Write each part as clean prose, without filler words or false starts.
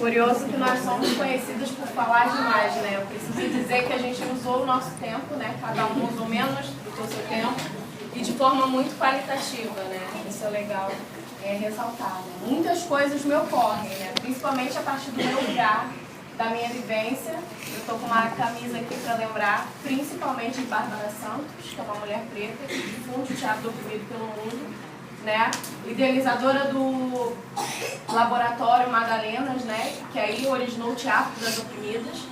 Curioso que nós somos conhecidos por falar demais, né? Eu preciso dizer que a gente usou o nosso tempo, né? Cada um usou menos do que o seu tempo e de forma muito qualitativa, né? Isso é legal ressaltar, né? Muitas coisas me ocorrem, né? Principalmente a partir do meu lugar, da minha vivência. Eu estou com uma camisa aqui para lembrar, principalmente de Bárbara Santos, que é uma mulher preta que difunde o teatro do oprimido pelo mundo, né? Idealizadora do Laboratório Madalenas, né? Que aí originou o Teatro das Oprimidas,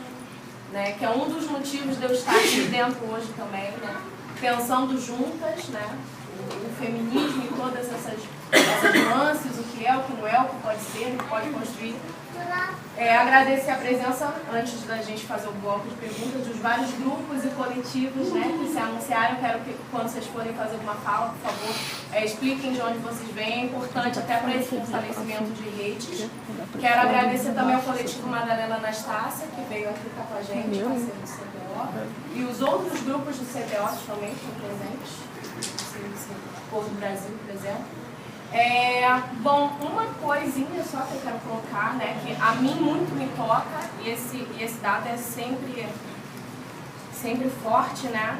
né? Que é um dos motivos de eu estar aqui dentro hoje também, né? Pensando juntas, né? O feminismo e todas essas nuances, o que é, o que não é, o que pode ser, o que pode construir. Agradecer a presença, antes da gente fazer o bloco de perguntas, dos vários grupos e coletivos, né, que se anunciaram. Quero que, quando vocês forem fazer alguma fala, por favor, expliquem de onde vocês vêm. É importante até para esse fortalecimento de redes. Quero agradecer também ao coletivo Madalena Anastácia, que veio aqui estar com a gente, parceiro do CTO, e os outros grupos do CTO também estão presentes, o Povo do Brasil, por exemplo. Bom, uma coisinha só que eu quero colocar, né, que a mim muito me toca, e esse dado é sempre forte, né,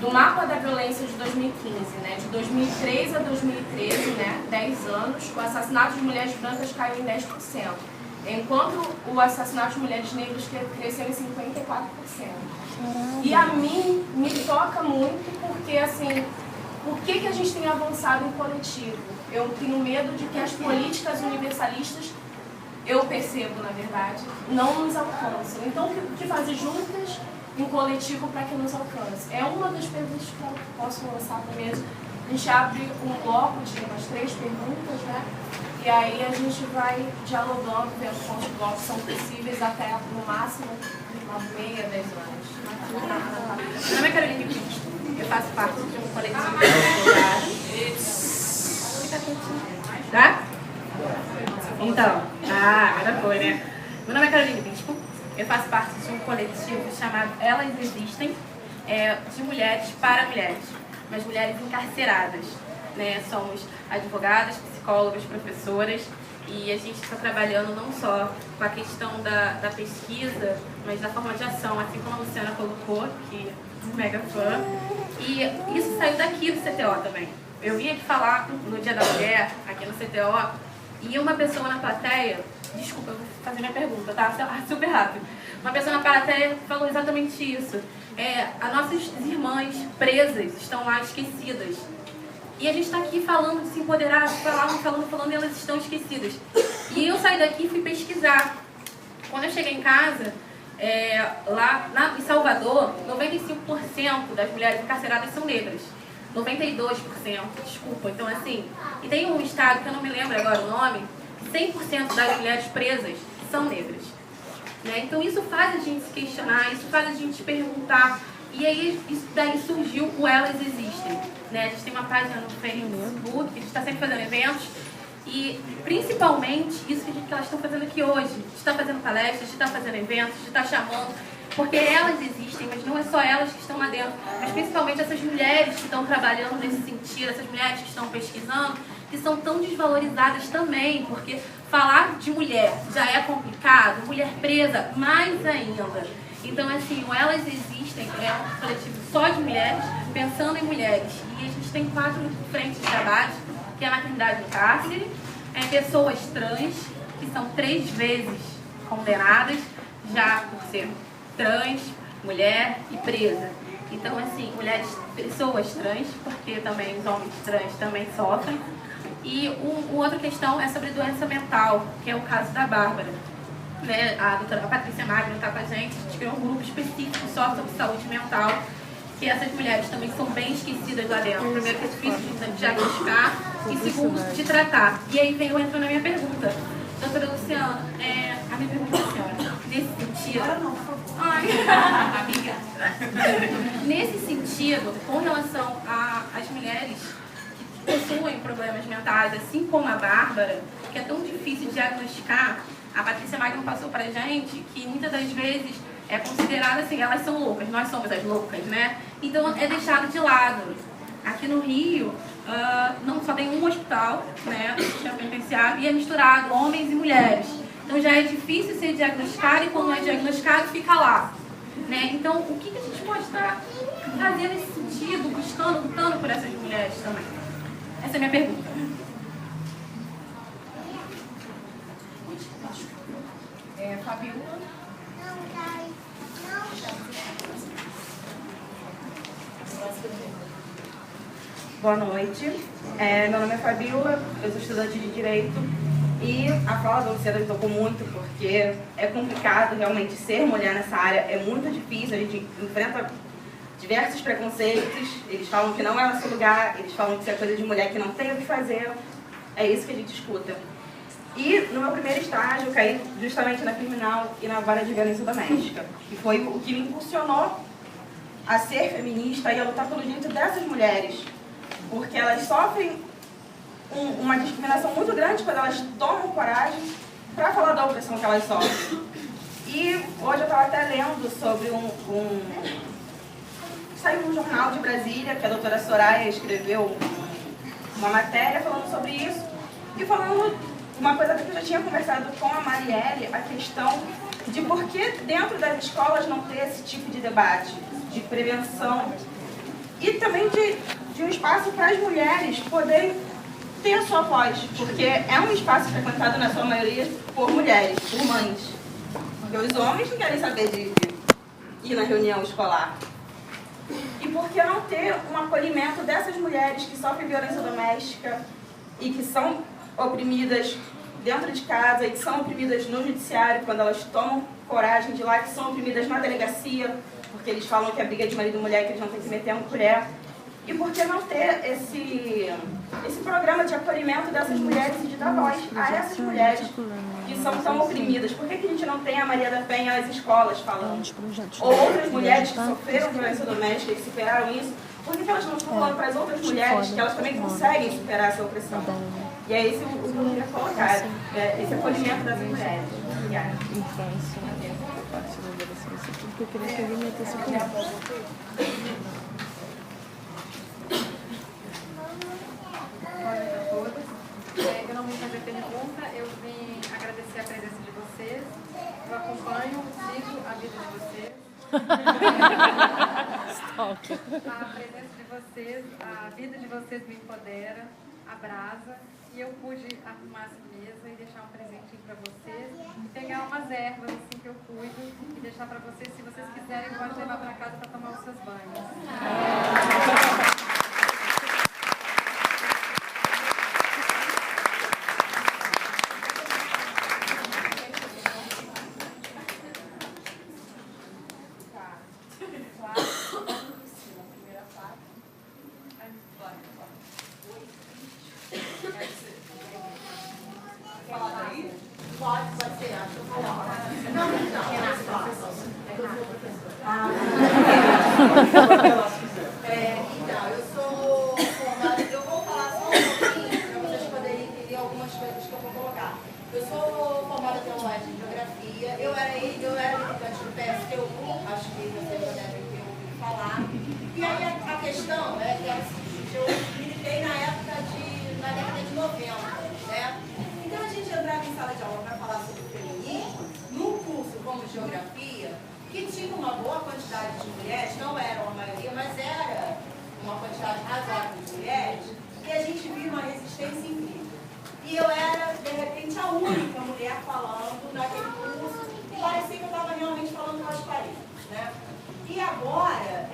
do mapa da violência de 2015, né, de 2003 a 2013, né, 10 anos, o assassinato de mulheres brancas caiu em 10%, enquanto o assassinato de mulheres negras cresceu em 54%. E a mim me toca muito porque, assim, por que a gente tem avançado em coletivo? Eu tenho medo de que as políticas universalistas, eu percebo, na verdade, não nos alcançam. Então, o que fazer juntas em coletivo para que nos alcance? É uma das perguntas que eu posso lançar para mesmo. A gente abre um bloco de umas 3 perguntas, né? E aí a gente vai dialogando, vendo quantos blocos são possíveis até, no máximo, 9h30, 10 horas. Meu nome é Carolina Pinto. Eu faço parte de um coletivo de advogados. Tá? Então, agora foi, né? Meu nome é Carolina Bispo. Eu faço parte de um coletivo chamado Elas Existem, de mulheres para mulheres, mas mulheres encarceradas, né? Somos advogadas, psicólogas, professoras, e a gente está trabalhando não só com a questão da pesquisa, mas da forma de ação, assim como a Luciana colocou, que mega fã. E isso saiu daqui do CTO também. Eu vim aqui falar no Dia da Mulher, aqui no CTO, e uma pessoa na plateia, desculpa, eu vou fazer minha pergunta, tá? Super rápido. Uma pessoa na plateia falou exatamente isso. As nossas irmãs presas estão lá esquecidas. E a gente está aqui falando de se empoderar, falando, e elas estão esquecidas. E eu saí daqui e fui pesquisar. Quando eu cheguei em casa, lá em Salvador, 95% das mulheres encarceradas são negras. 92%, desculpa. Então, assim, e tem um estado, que eu não me lembro agora o nome, 100% das mulheres presas são negras. Né? Então, isso faz a gente se questionar, isso faz a gente se perguntar. E aí, isso daí surgiu o Elas Existem. Né? A gente tem uma página no Facebook, a gente está sempre fazendo eventos. E, principalmente, isso que elas estão fazendo aqui hoje. A gente está fazendo palestras, a gente está fazendo eventos, a gente está chamando. Porque elas existem, mas não é só elas que estão lá dentro. Mas, principalmente, essas mulheres que estão trabalhando nesse sentido, essas mulheres que estão pesquisando, que são tão desvalorizadas também. Porque falar de mulher já é complicado, mulher presa, mais ainda. Então, assim, o Elas Existem é um coletivo só de mulheres, pensando em mulheres. E a gente tem 4 frentes de trabalho, que é a maternidade no cárcere, pessoas trans, que são 3 vezes condenadas, já por ser trans, mulher e presa. Então, assim, pessoas trans, porque também os homens trans também sofrem. E outra questão é sobre doença mental, que é o caso da Bárbara. Né? A doutora Patrícia Magno está com a gente criou um grupo específico só sobre saúde mental, que essas mulheres também são bem esquecidas lá dentro. Primeiro, que é difícil de diagnosticar, e segundo, de tratar. E aí eu entro na minha pergunta. Doutora Luciana, a minha pergunta é a senhora, nesse sentido... amiga. Nesse sentido, com relação às mulheres que possuem problemas mentais, assim como a Bárbara, que é tão difícil de diagnosticar, a Patrícia Magno passou pra gente que muitas das vezes é considerada assim, elas são loucas, nós somos as loucas, né? Então é deixado de lado. Aqui no Rio, não só tem um hospital, né, o sistema penitenciário, e é misturado homens e mulheres. Então já é difícil ser diagnosticado e quando é diagnosticado fica lá. Né? Então, o que a gente pode estar fazendo nesse sentido, buscando, lutando por essas mulheres também? Essa é a minha pergunta. Fabiola? Boa noite. Meu nome é Fabiola, eu sou estudante de Direito e a fala da Luciana me tocou muito porque é complicado realmente ser mulher nessa área, é muito difícil, a gente enfrenta diversos preconceitos, eles falam que não é nosso lugar, eles falam que isso é coisa de mulher que não tem o que fazer, é isso que a gente escuta. E no meu primeiro estágio eu caí justamente na criminal e na vara de violência doméstica, que foi o que me impulsionou a ser feminista e a lutar pelo direito dessas mulheres, porque elas sofrem uma discriminação muito grande quando elas tomam coragem para falar da opressão que elas sofrem. E hoje eu estava até lendo sobre saiu um jornal de Brasília, que a doutora Soraya escreveu uma matéria falando sobre isso, e falando uma coisa que eu já tinha conversado com a Marielle, a questão de por que dentro das escolas não ter esse tipo de debate, de prevenção, e também de um espaço para as mulheres poderem ter a sua voz, porque é um espaço frequentado na sua maioria por mulheres, por mães. Porque os homens não querem saber de ir na reunião escolar. E por que não ter um acolhimento dessas mulheres que sofrem violência doméstica e que são oprimidas dentro de casa e que são oprimidas no judiciário quando elas tomam coragem de ir lá, que são oprimidas na delegacia, porque eles falam que é briga de marido e mulher, que eles não têm que meter a colher. E por que não ter esse programa de acolhimento dessas mulheres e de dar voz a essas mulheres que são tão oprimidas? Por que a gente não tem a Maria da Penha nas escolas falando? Ou outras mulheres que sofreram violência doméstica e que superaram isso? Por que elas não estão falando para as outras mulheres que elas também conseguem superar essa opressão? E é esse o que eu queria colocar, esse acolhimento dessas mulheres. Obrigada. Eu queria que alguém metesse o Eu não vim fazer pergunta, eu vim agradecer a presença de vocês. Eu acompanho, sigo a vida de vocês. A presença de vocês, a vida de vocês me empodera, abraça. E eu pude arrumar essa mesa e deixar um presentinho para vocês. E pegar umas ervas assim que eu cuido e deixar para vocês. Se vocês quiserem, pode levar para casa para tomar os seus banhos. Então, eu sou formada, eu vou falar só um pouquinho para vocês poderem entender algumas coisas que eu vou colocar. Eu sou formada pela UES em Geografia, eu era militante do PSTU, acho que vocês já devem ter ouvido falar. E aí a questão é que eu militei na década de 90, né? Então a gente entrava em sala de aula para falar sobre o feminismo, num curso como Geografia, que tinha uma boa quantidade de mulheres, não eram a maioria, mas era uma quantidade razoável de mulheres, e a gente viu uma resistência incrível. E eu era, de repente, a única mulher falando naquele curso, e parecia que eu estava realmente falando com as paredes, né? E agora,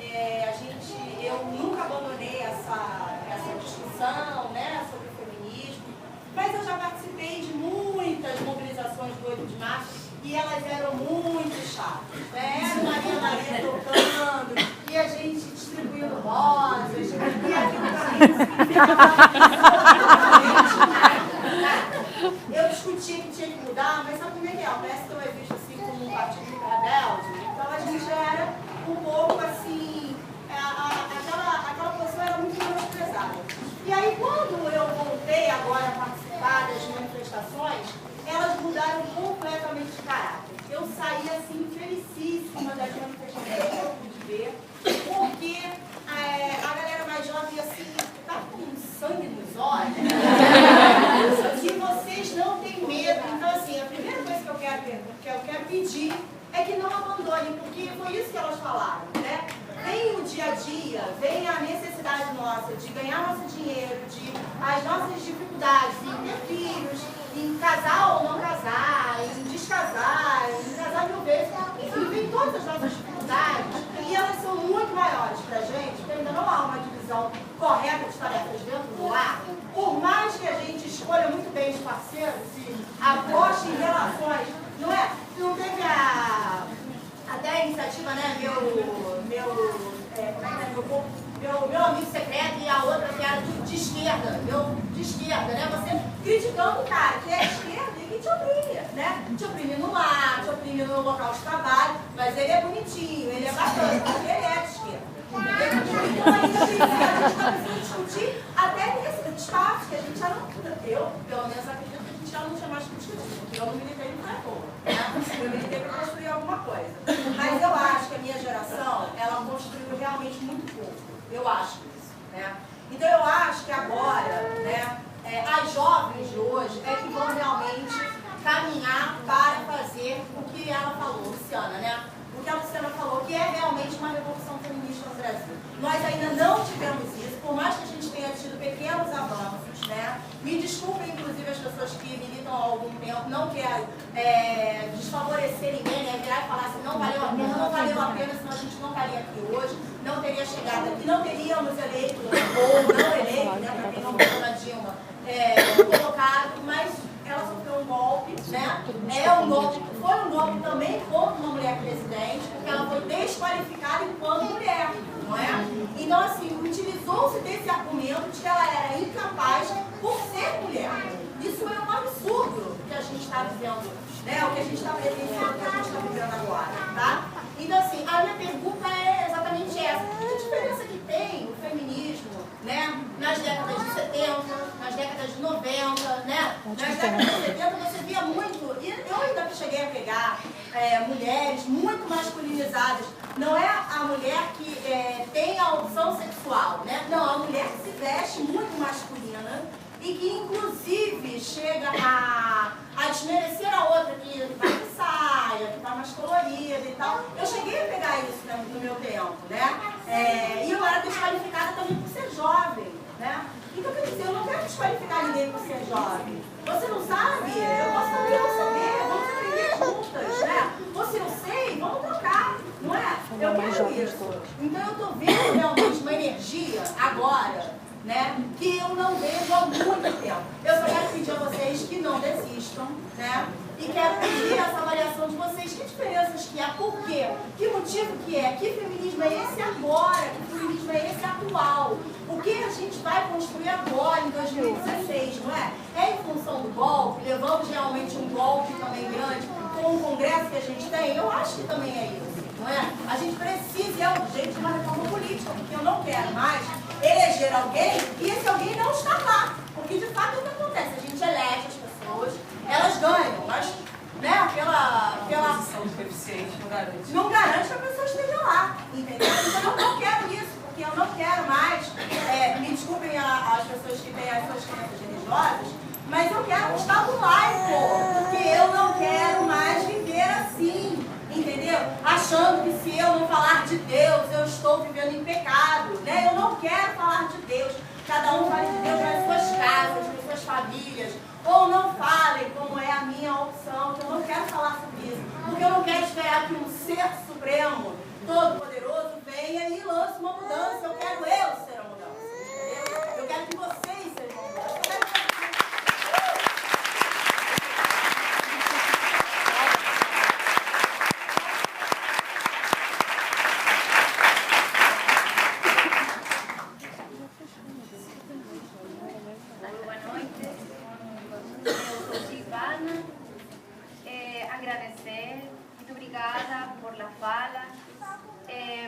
eu nunca abandonei essa discussão, né, sobre o feminismo, mas eu já participei de muitas mobilizações do 8 de março, e elas eram muito chatas, né? Era Maria tocando, e a gente distribuindo rosas, e eu discutia que tinha que mudar, mas sabe como é que é? O PSTU é visto assim como um partido rebelde, então a gente era um pouco assim, aquela posição era muito menosprezada. E aí quando eu voltei agora a participar das manifestações, elas mudaram completamente de caráter. Eu saí assim, felicíssima das manifestações que eu pude ver, porque a galera mais jovem assim, tá com elas falaram, né? Vem o dia a dia, vem a necessidade nossa de ganhar nosso dinheiro, de as nossas dificuldades em ter filhos, em casar ou não casar, em descasar, em casar 1000 vezes. Enfim, vem todas as nossas dificuldades e elas são muito maiores pra gente, porque ainda não há uma divisão correta de tarefas dentro do lar. Por mais que a gente escolha muito bem os parceiros e aposte em relações, não é? Não teve até a iniciativa, né? Meu amigo secreto e a outra que era de esquerda, de esquerda, né? Você criticando o cara que é esquerda e que te oprime, né? Te oprime no lar, te oprime no local de trabalho, mas ele é bonitinho, ele é bacana, porque ele é de esquerda. Então ainda assim, a gente está precisando discutir até nesse espaço que a gente já não... Eu, pelo menos, acredito que a gente já não tinha mais que discutir, porque eu não militei no Caracol, né? Eu militei para construir alguma coisa. Mas eu acho que a minha geração, ela construiu realmente muito pouco. Eu acho isso, né? Então eu acho que agora, né, as jovens de hoje é que vão realmente caminhar para fazer o que ela falou, Luciana, né? O que a Luciana falou, que é realmente uma revolução feminista no Brasil. Nós ainda não tivemos isso, por mais que a gente tenha tido pequenos avanços, né? Me desculpem, inclusive, as pessoas que militam há algum tempo, não quero desfavorecer ninguém, né? Virar e falar assim, não valeu a pena, não valeu a pena, senão a gente não estaria aqui hoje, não teria chegado aqui, não teríamos eleito, ou não eleito, né? Para quem não votou na Dilma, colocado, mas ela sofreu um golpe, né? Foi um golpe também contra uma mulher presidente, porque ela foi desqualificada enquanto mulher, não é? Então, assim, utilizou-se desse argumento de que ela era incapaz por ser mulher. Isso é um absurdo que a gente está vivendo, né? O que a gente está presenciando, o que a gente está vivendo agora, tá? Então, assim, a minha pergunta é exatamente essa. Que diferença que tem o feminismo, né? Nas décadas de 70, nas décadas de 90, né? Nas décadas de 70 você via muito, e eu ainda cheguei a pegar mulheres muito masculinizadas. Não é a mulher que tem a opção sexual, né? Não, a mulher que se veste muito masculina e que inclusive chega a desmerecer a outra que vai de saia, que está mais colorida e tal. Eu cheguei a pegar isso no meu tempo, né? E eu era desqualificada também por ser jovem, né? Então, quer dizer, eu não quero desqualificar ninguém por ser jovem. Você não sabe? Eu posso também não saber. Vamos aprender juntas, né? Você não sei? Vamos trocar, não é? Eu quero isso. Então, eu estou vendo realmente uma energia agora, né, que eu não vejo há muito tempo. Eu só quero pedir a vocês que não desistam, né? E quero pedir essa avaliação de vocês, que diferenças que há, por quê? Que motivo que é? Que feminismo é esse agora? Que feminismo é esse atual? O que a gente vai construir agora, em 2016, não é? É em função do golpe? Levamos realmente um golpe também grande com o Congresso que a gente tem? Eu acho que também é isso, não é? A gente precisa e é urgente de uma reforma política, porque eu não quero mais eleger alguém e esse alguém não está lá. Porque de fato o que acontece? A gente elege as pessoas, elas ganham, mas né, pela posição de coeficiente não garante que a pessoa esteja lá, entendeu? Então eu não quero isso, porque eu não quero mais, me desculpem as pessoas que têm as suas crenças religiosas, mas eu quero um Estado laico, porque eu não quero mais viver assim. Entendeu? Achando que se eu não falar de Deus, eu estou vivendo em pecado, né? Eu não quero falar de Deus. Cada um fale de Deus nas suas casas, nas suas famílias. Ou não falem como é a minha opção, que eu não quero falar sobre isso. Porque eu não quero esperar que um ser supremo, todo-poderoso, venha e lance uma mudança. Eu quero ser a mudança, entendeu? Eu quero que vocês sejam a mudança.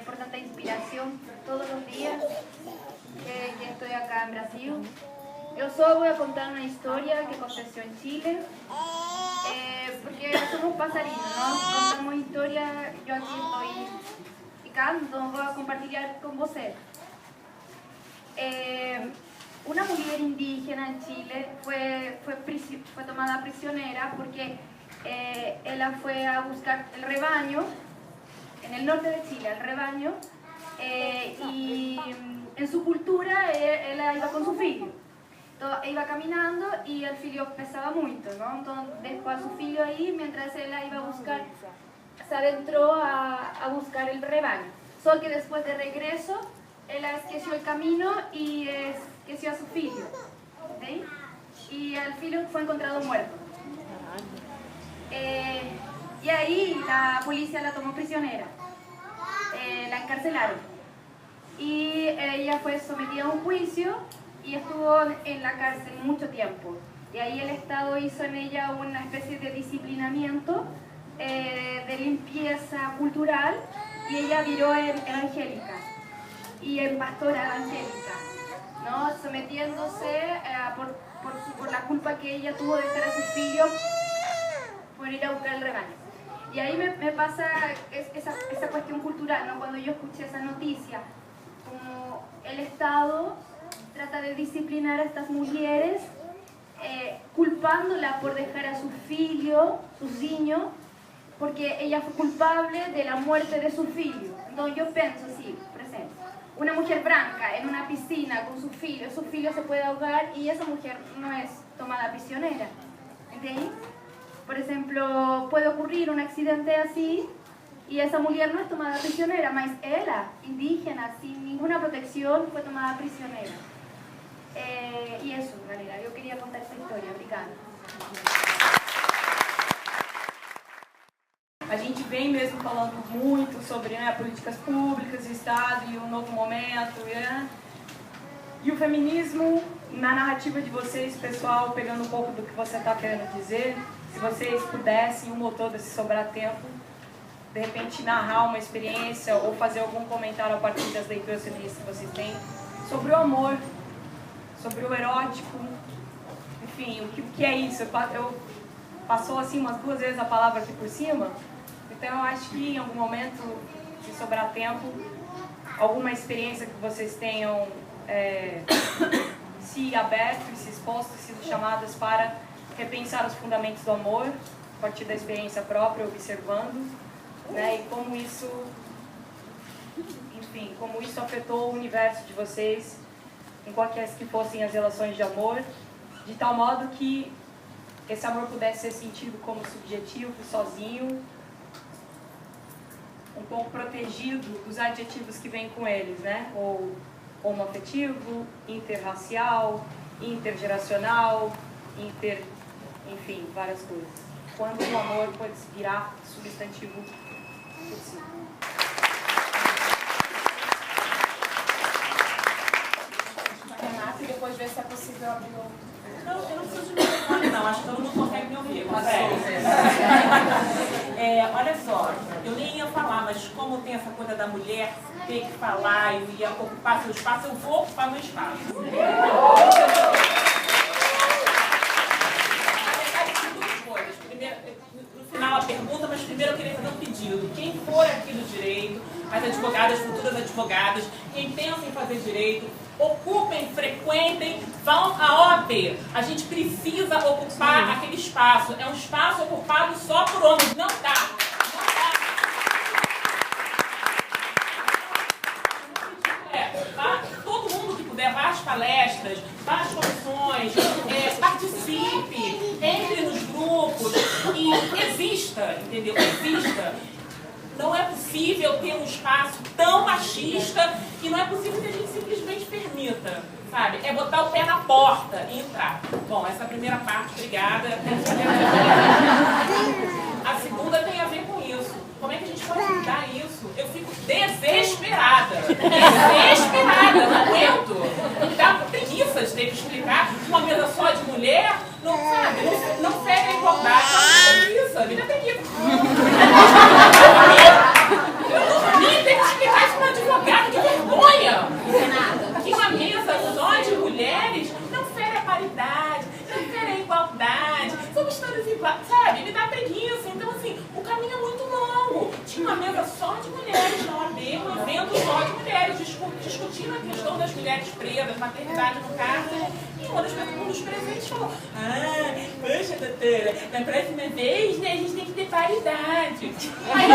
Por tanta inspiración todos los días que estoy acá en Brasil. Yo solo voy a contar una historia que aconteció en Chile, porque somos pasarinos, ¿no? Contamos historia, yo aquí estoy picando, voy a compartir con ustedes. Una mujer indígena en Chile fue tomada prisionera porque ella fue a buscar el rebaño en el norte de Chile, al rebaño, y en su cultura ela iba con su filho. Então, iba caminando e o filho pesava muito, não? Então deixou a su filho aí, mientras ela iba a buscar, se adentró a buscar el rebaño. Só que después de regreso, ela esqueció el camino y esqueció a su filho. ¿Sí? Y el filho fue encontrado muerto. Y ahí la policía la tomó prisionera, la encarcelaron. Y ella fue sometida a un juicio y estuvo en la cárcel mucho tiempo. Y ahí el Estado hizo en ella una especie de disciplinamiento, de limpieza cultural, y ella viró en evangélica y en pastora evangélica, ¿no? Sometiéndose por la culpa que ella tuvo de dejar a su filho por ir a buscar el rebaño. Y ahí me pasa esa cuestión cultural, ¿no? Cuando yo escuché esa noticia, como el Estado trata de disciplinar a estas mujeres, culpándola por dejar a su filho, sus niños, porque ella fue culpable de la muerte de su filho. Entonces yo pienso, sí, por ejemplo, una mujer blanca en una piscina con su filho se puede ahogar y esa mujer no es tomada prisionera. ¿Entendés? Por ejemplo, puede ocurrir un accidente así y esa mujer no es tomada prisionera, mas ella, indígena, sin ninguna protección, fue tomada prisionera. Y eso, en realidad, yo quería contar esta historia. Obrigada. A gente vem mesmo falando muito sobre, né, políticas públicas, Estado e o novo momento, né? E o feminismo, na narrativa de vocês, pessoal, pegando um pouco do que você está querendo dizer, se vocês pudessem, um ou todas, se sobrar tempo, de repente narrar uma experiência ou fazer algum comentário a partir das leituras feministas que vocês têm, sobre o amor, sobre o erótico, enfim, o que é isso? Eu passou assim umas 2 vezes a palavra aqui por cima, então eu acho que em algum momento, se sobrar tempo, alguma experiência que vocês tenham se aberto e se exposto, sido chamadas para repensar os fundamentos do amor, a partir da experiência própria, observando, né, e como isso, enfim, como isso afetou o universo de vocês, em qualquer que fossem as relações de amor, de tal modo que esse amor pudesse ser sentido como subjetivo, sozinho, um pouco protegido dos adjetivos que vêm com eles, né? Ou homoafetivo, interracial, intergeracional, enfim, várias coisas. Quando o amor pode virar substantivo possível. Renata, e depois ver se é possível abrir outro. Não, eu não preciso de microfone, não. Acho que todo mundo consegue me ouvir. Olha só, eu nem ia falar, mas como tem essa coisa da mulher ter que falar e ia ocupar seu espaço, eu vou ocupar meu espaço. No final a pergunta, mas primeiro eu queria fazer um pedido. Quem for aqui do direito, as advogadas, futuras advogadas, quem pensa em fazer direito, ocupem, frequentem, vão à OAB. A gente precisa ocupar aquele espaço. É um espaço ocupado só por homens. Não dá. Todo mundo que puder, vá às palestras, vá às comissões, participe, entre nos grupos e exista, entendeu? Exista. Não é possível ter um espaço tão machista e não é possível que a gente simplesmente permita, sabe? É botar o pé na porta e entrar. Bom, essa primeira parte, obrigada. A segunda tem a ver com isso. Como é que a gente pode mudar isso? Eu fico desesperada. Desesperada, não aguento. Me dá preguiça de ter que explicar uma mesa só de mulher, não sabe? Não segue a igualdade. Preguiça, me dá preguiça. Eu dormi, tenho que explicar isso para um advogado, que vergonha! Que uma mesa só de mulheres não fere a paridade, não fere a igualdade, somos todos iguais, sabe? Me dá preguiça. Então, assim, o caminho é muito longo. Tinha uma mesa só de mulheres na OAB, um evento só de mulheres. discutindo a questão das mulheres pretas, maternidade no caso, e um dos presentes falou, poxa, doutora, na próxima vez, né, a gente tem que ter paridade. Aí,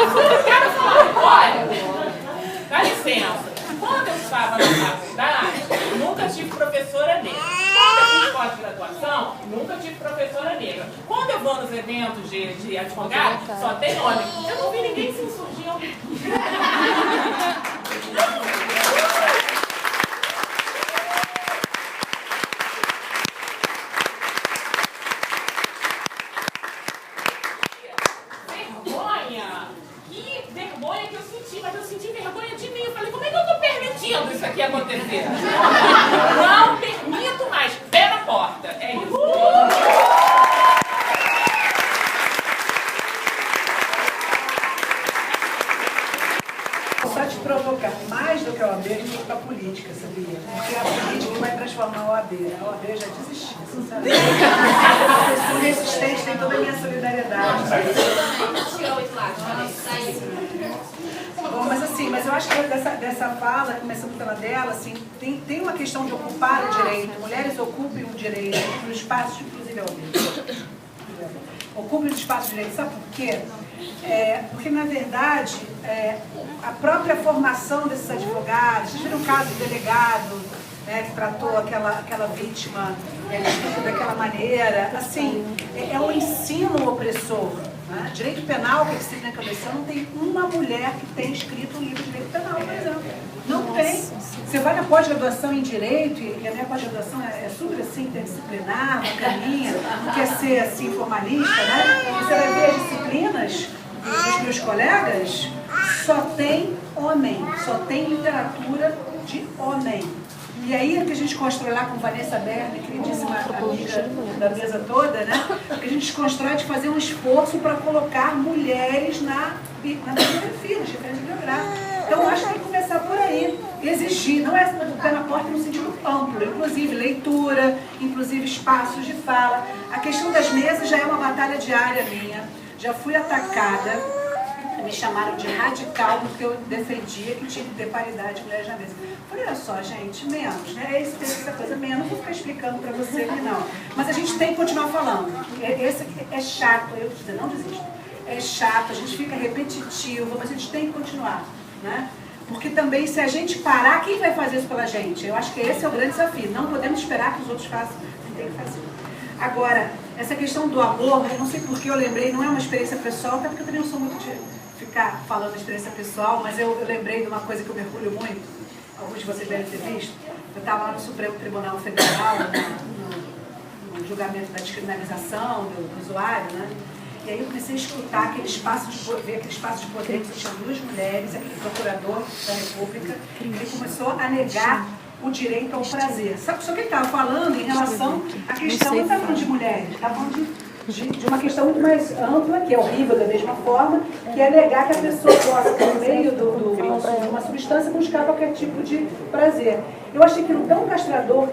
o cara falou, olha, dá licença. Quando eu estava na faculdade, nunca tive professora negra. Quando eu fiz pós-graduação, nunca tive professora negra. Quando eu vou nos eventos de advogado, só tem homem. Eu não vi ninguém se insurgindo. Vergonha que eu senti, mas eu senti vergonha de mim. Eu falei, como é que eu tô permitindo isso aqui acontecer? Não permito mais. Pé na porta. É isso. Só te provocar, mais do que a OAB, a gente vai para a política, sabia? Porque é a política que vai transformar a OAB. A OAB já desistiu, sinceramente. A pessoa resistente tem toda a minha solidariedade. Bom, mas eu acho que dessa fala, começando pela dela, assim, tem uma questão de ocupar o direito. Mulheres ocupem o direito no espaço, inclusive a OAB. Ocupem o espaço de direito. Sabe por quê? Porque, na verdade, a própria formação desses advogados, vocês viram o caso do delegado, né, que tratou aquela vítima daquela maneira, assim, é um ensino opressor. Né? Direito penal, que se na cabeça, não tem uma mulher que tenha escrito um livro de direito penal, por exemplo. Não tem. Você vai na pós-graduação em Direito, e a minha pós-graduação é super assim, interdisciplinar, bacaninha, não quer ser assim formalista, né? Você vai ver as disciplinas dos meus colegas, só tem homem, só tem literatura de homem. E aí é que a gente constrói lá com Vanessa Berner, queridíssima amiga da mesa toda, né? Que a gente constrói de fazer um esforço para colocar mulheres na bibliografia, nas referências bibliográficas. Então, eu acho que tem que começar por aí, exigir, não é o pé na porta no sentido amplo, inclusive leitura, inclusive espaços de fala. A questão das mesas já é uma batalha diária minha, já fui atacada. Me chamaram de radical porque eu defendia que tinha que ter paridade de mulheres na mesa. Falei, olha só, gente, menos, né? Essa coisa menos, não vou ficar explicando pra você que não. Mas a gente tem que continuar falando. Esse é chato, eu não desisto. É chato, a gente fica repetitivo, mas a gente tem que continuar, né? Porque também, se a gente parar, quem vai fazer isso pela gente? Eu acho que esse é o grande desafio. Não podemos esperar que os outros façam, a gente tem que fazer. Agora, essa questão do amor, eu não sei porque eu lembrei, não é uma experiência pessoal, até porque eu também não sou muito de ficar falando de experiência pessoal, mas eu lembrei de uma coisa que eu mergulho muito, alguns de vocês devem ter visto. Eu estava lá no Supremo Tribunal Federal, no julgamento da descriminalização do usuário, né? E aí eu comecei a escutar aquele espaço de poder que tinha duas mulheres, aquele procurador da República, ele começou a negar o direito ao prazer. Sabe, só que ele estava falando em relação à questão, não está falando de mulheres, está falando de uma questão muito mais ampla, que é horrível da mesma forma, que é negar que a pessoa possa, por meio de uma substância, buscar qualquer tipo de prazer. Eu achei aquilo tão castrador,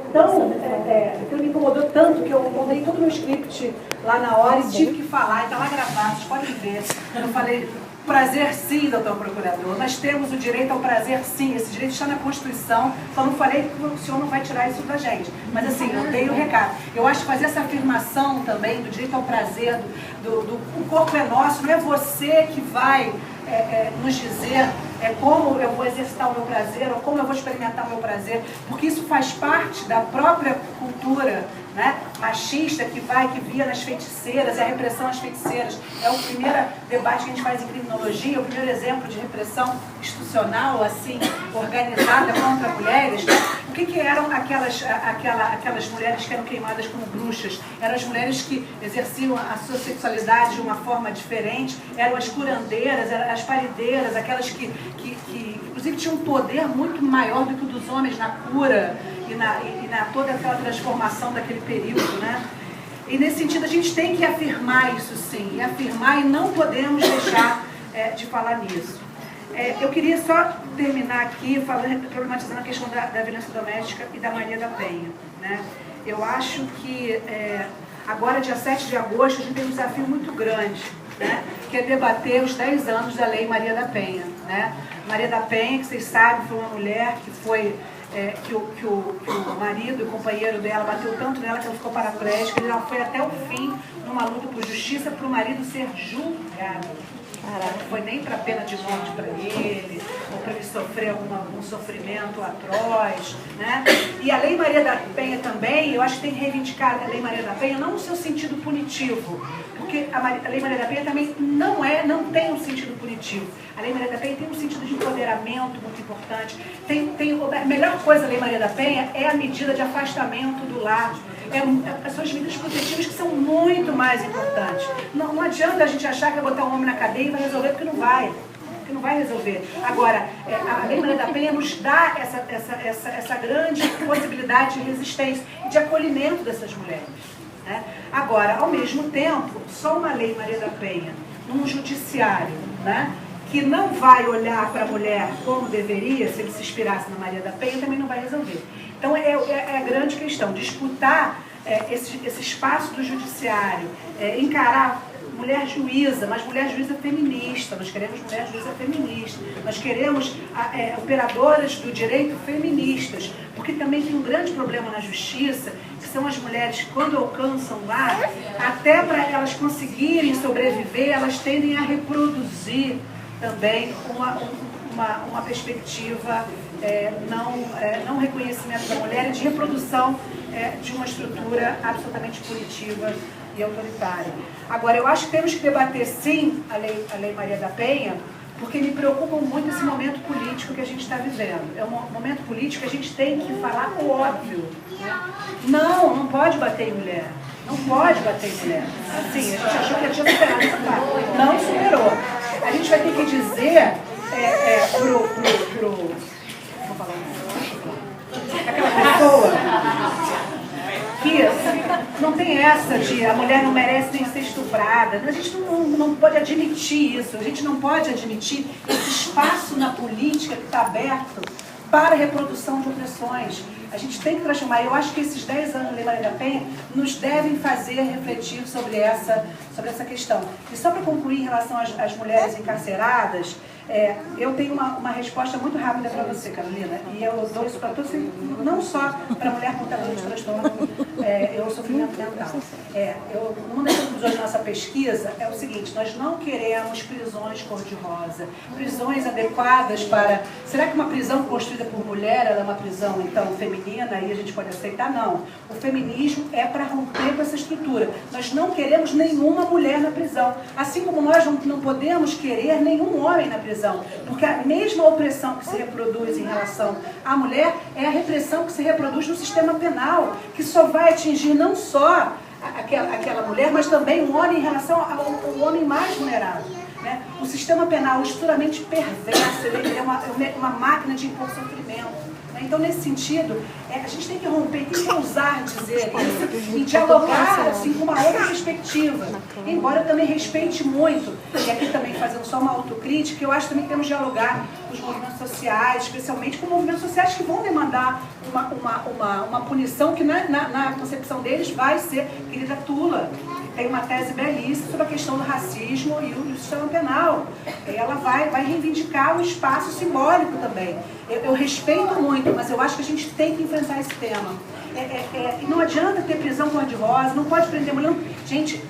aquilo me incomodou tanto, que eu montei todo o meu script lá na hora e tive que falar, e está lá gravado, vocês podem ver. Eu falei, prazer sim, doutor procurador, nós temos o direito ao prazer sim, esse direito está na Constituição, só não falei que o senhor não vai tirar isso da gente. Mas assim, eu dei o recado. Eu acho que fazer essa afirmação também do direito ao prazer, o corpo é nosso, não é você que vai nos dizer como eu vou exercitar o meu prazer, ou como eu vou experimentar o meu prazer, porque isso faz parte da própria cultura, né, machista que via nas feiticeiras, a repressão às feiticeiras. É o primeiro debate que a gente faz em criminologia, o primeiro exemplo de repressão institucional, assim, organizada contra mulheres. O que eram aquelas mulheres que eram queimadas como bruxas? Eram as mulheres que exerciam a sua sexualidade de uma forma diferente, eram as curandeiras, eram as parideiras, aquelas que inclusive tinham um poder muito maior do que o dos homens na cura e na toda aquela transformação daquele período, né? E nesse sentido a gente tem que afirmar isso sim, e não podemos deixar de falar nisso. Eu queria só terminar aqui problematizando a questão da violência doméstica e da Maria da Penha, né? Eu acho que agora, dia 7 de agosto, a gente tem um desafio muito grande, né? Que é debater os 10 anos da Lei Maria da Penha. né? Maria da Penha, que vocês sabem, foi uma mulher que foi... que o marido, o companheiro dela, bateu tanto nela que ela ficou paraplégica, e ela foi até o fim numa luta por justiça para o marido ser julgado. Não foi nem para pena de morte para ele, ou para ele sofrer algum sofrimento atroz, né? E a Lei Maria da Penha também, eu acho que tem que reivindicar a Lei Maria da Penha, não no seu sentido punitivo, porque a Lei Maria da Penha também não tem um sentido punitivo. A Lei Maria da Penha tem um sentido de empoderamento muito importante. A melhor coisa da Lei Maria da Penha é a medida de afastamento do lar. São as medidas protetivas que são muito mais importantes. Não adianta a gente achar que vai botar um homem na cadeia e vai resolver, porque não vai. Porque não vai resolver. Agora, a Lei Maria da Penha nos dá essa grande possibilidade de resistência e de acolhimento dessas mulheres, né? Agora, ao mesmo tempo, só uma Lei Maria da Penha, num judiciário, né, que não vai olhar para a mulher como deveria, se ele se inspirasse na Maria da Penha, também não vai resolver. Então, é a grande questão, disputar esse espaço do judiciário, encarar mulher juíza, mas mulher juíza feminista, nós queremos mulher juíza feminista, nós queremos operadoras do direito feministas, porque também tem um grande problema na justiça, que são as mulheres que quando alcançam lá, até para elas conseguirem sobreviver, elas tendem a reproduzir também uma perspectiva não reconhecimento da mulher e de reprodução de uma estrutura absolutamente punitiva e autoritária. Agora, eu acho que temos que debater sim a Lei Maria da Penha, porque me preocupa muito esse momento político que a gente está vivendo. É um momento político que a gente tem que falar o óbvio, né? Não pode bater em mulher. Não pode bater em mulher. Assim, a gente achou que tinha superado essa parte. Não superou. A gente vai ter que dizer vou falar aquela pessoa que não tem essa de a mulher não merece nem ser estuprada. A gente não pode admitir isso. A gente não pode admitir esse espaço na política que está aberto para a reprodução de opressões. A gente tem que transformar. Eu acho que esses 10 anos da Lei Maria da Penha nos devem fazer refletir sobre essa questão. E só para concluir em relação às mulheres encarceradas, eu tenho uma resposta muito rápida para você, Carolina. E eu dou isso para todos, não só para a mulher portadora de transtorno ou sofrimento mental. Uma das conclusões da nossa pesquisa é o seguinte: nós não queremos prisões cor-de-rosa, prisões adequadas para... Será que uma prisão construída por mulher ela é uma prisão, então, feminina, aí a gente pode aceitar? Não. O feminismo é para romper com essa estrutura. Nós não queremos nenhuma mulher na prisão, assim como nós não podemos querer nenhum homem na prisão, porque a mesma opressão que se reproduz em relação à mulher é a repressão que se reproduz no sistema penal, que só vai atingir não só aquela mulher, mas também um homem em relação ao homem mais vulnerável, né? O sistema penal é extremamente perverso, ele é uma máquina de impor sofrimento. Então, nesse sentido, a gente tem que romper, tem que ousar dizer isso e dialogar assim, com uma outra perspectiva. Embora eu também respeite muito, e aqui também fazendo só uma autocrítica, eu acho também que temos que dialogar com os movimentos sociais, especialmente com movimentos sociais que vão demandar uma punição que na concepção deles vai ser querida tula. Tem uma tese belíssima sobre a questão do racismo e o sistema penal. Ela vai reivindicar o espaço simbólico também. Eu respeito muito, mas eu acho que a gente tem que enfrentar esse tema. Não adianta ter prisão cor-de-rosa, não pode prender mulher. Gente,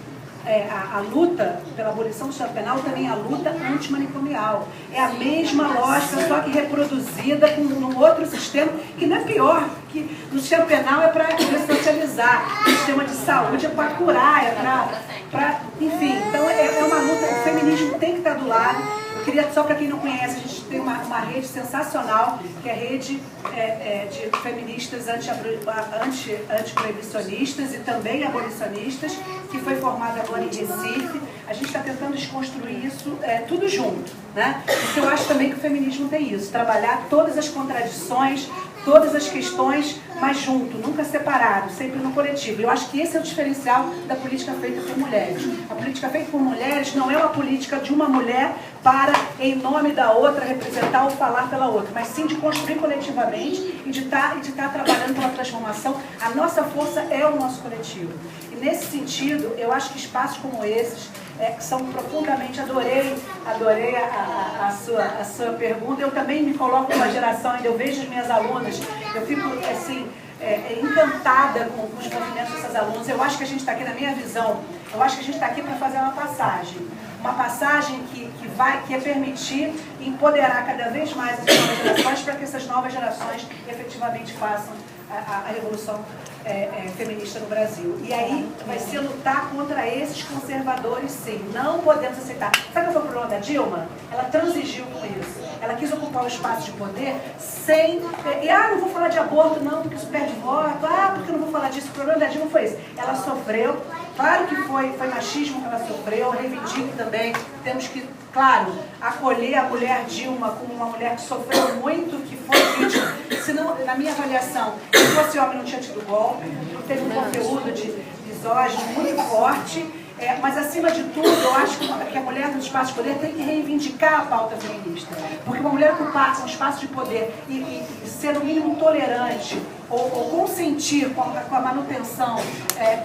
a luta pela abolição do sistema penal também é a luta antimanicomial. É a mesma lógica, só que reproduzida com um outro sistema, que não é pior, que no sistema penal é para ressocializar, no sistema de saúde é para curar, enfim. Então é uma luta, o feminismo tem que estar do lado. Eu queria, só para quem não conhece, a gente tem uma rede sensacional, que é a rede de feministas antiproibicionistas e também abolicionistas, que foi formada agora em Recife. A gente está tentando desconstruir isso tudo junto, né? Porque eu acho também que o feminismo tem isso, trabalhar todas as contradições, todas as questões, mas junto, nunca separado, sempre no coletivo. Eu acho que esse é o diferencial da política feita por mulheres. A política feita por mulheres não é uma política de uma mulher para, em nome da outra, representar ou falar pela outra, mas sim de construir coletivamente e de estar trabalhando pela transformação. A nossa força é o nosso coletivo. E nesse sentido, eu acho que espaços como esses, que são profundamente, adorei a sua pergunta. Eu também me coloco numa geração, ainda eu vejo as minhas alunas, eu fico assim, encantada com os movimentos dessas alunas. Eu acho que a gente está aqui, na minha visão, eu acho que a gente está aqui para fazer uma passagem que é permitir empoderar cada vez mais as novas gerações, para que essas novas gerações efetivamente façam a revolução feminista no Brasil. E aí vai ser lutar contra esses conservadores, sim. Não podemos aceitar. Sabe qual foi o problema da Dilma? Ela transigiu com isso. Ela quis ocupar o espaço de poder sem... não vou falar de aborto não, porque isso perde voto. Porque eu não vou falar disso. O problema da Dilma foi esse. Ela sofreu. Claro que foi machismo que ela sofreu. Eu reivindico também. Temos que, claro, acolher a mulher Dilma como uma mulher que sofreu muito, que foi vítima. Senão, na minha avaliação, se fosse homem não tinha tido golpe, teve um conteúdo de misógino muito forte. Mas, acima de tudo, eu acho que a mulher no espaço de poder tem que reivindicar a pauta feminista. Porque uma mulher ocupar um espaço de poder e ser no mínimo tolerante ou consentir com a manutenção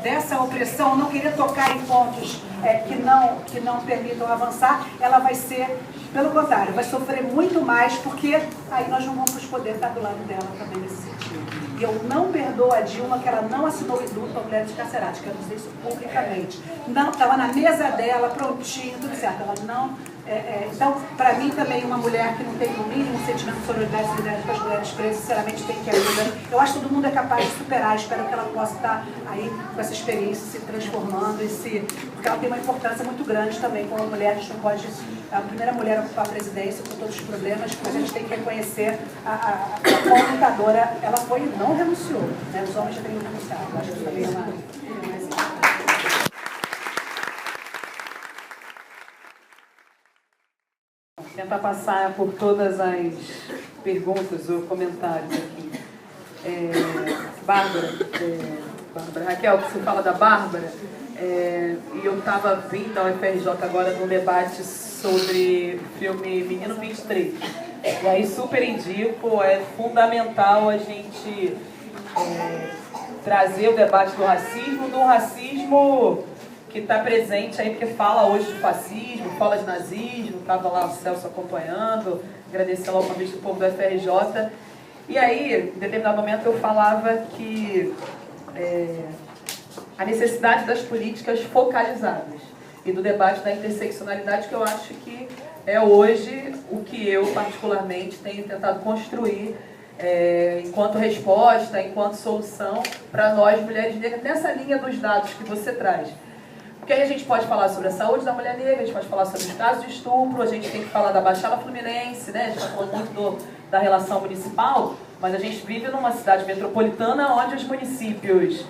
dessa opressão, não querer tocar em pontos que não permitam avançar, ela vai ser, pelo contrário, vai sofrer muito mais, porque aí nós não vamos poder estar do lado dela também nesse sentido. E eu não perdoo a Dilma que ela não assinou o indulto para mulheres encarceradas, quero dizer isso publicamente. Não, estava na mesa dela, prontinho, tudo certo. Ela não... então, para mim também, uma mulher que não tem no mínimo um sentimento de solidariedade e solidariedade com as mulheres presas, sinceramente tem que ajuda. Eu acho que todo mundo é capaz de superar, espero que ela possa estar aí com essa experiência se transformando, porque ela tem uma importância muito grande também como mulher. A gente não pode... A primeira mulher a ocupar a presidência com todos os problemas, mas a gente tem que reconhecer a qual lutadora ela foi e não renunciou. Né? Os homens já teriam renunciado. Eu acho que isso também é uma... Tentar passar por todas as perguntas ou comentários aqui. Bárbara, Raquel, que você fala da Bárbara, e eu estava vindo ao UFRJ agora num debate sobre o filme Menino 23. E aí super indico, é fundamental a gente trazer o debate do racismo que está presente aí, porque fala hoje de fascismo, fala de nazismo, estava lá o Celso acompanhando, agradecer lá o convite do povo do FRJ. E aí, em determinado momento, eu falava que a necessidade das políticas focalizadas e do debate da interseccionalidade, que eu acho que é hoje o que eu, particularmente, tenho tentado construir enquanto resposta, enquanto solução para nós, mulheres negras, nessa linha dos dados que você traz. Porque aí a gente pode falar sobre a saúde da mulher negra, a gente pode falar sobre os casos de estupro, a gente tem que falar da Baixada Fluminense, né? A gente está falando muito da relação municipal, mas a gente vive numa cidade metropolitana onde os municípios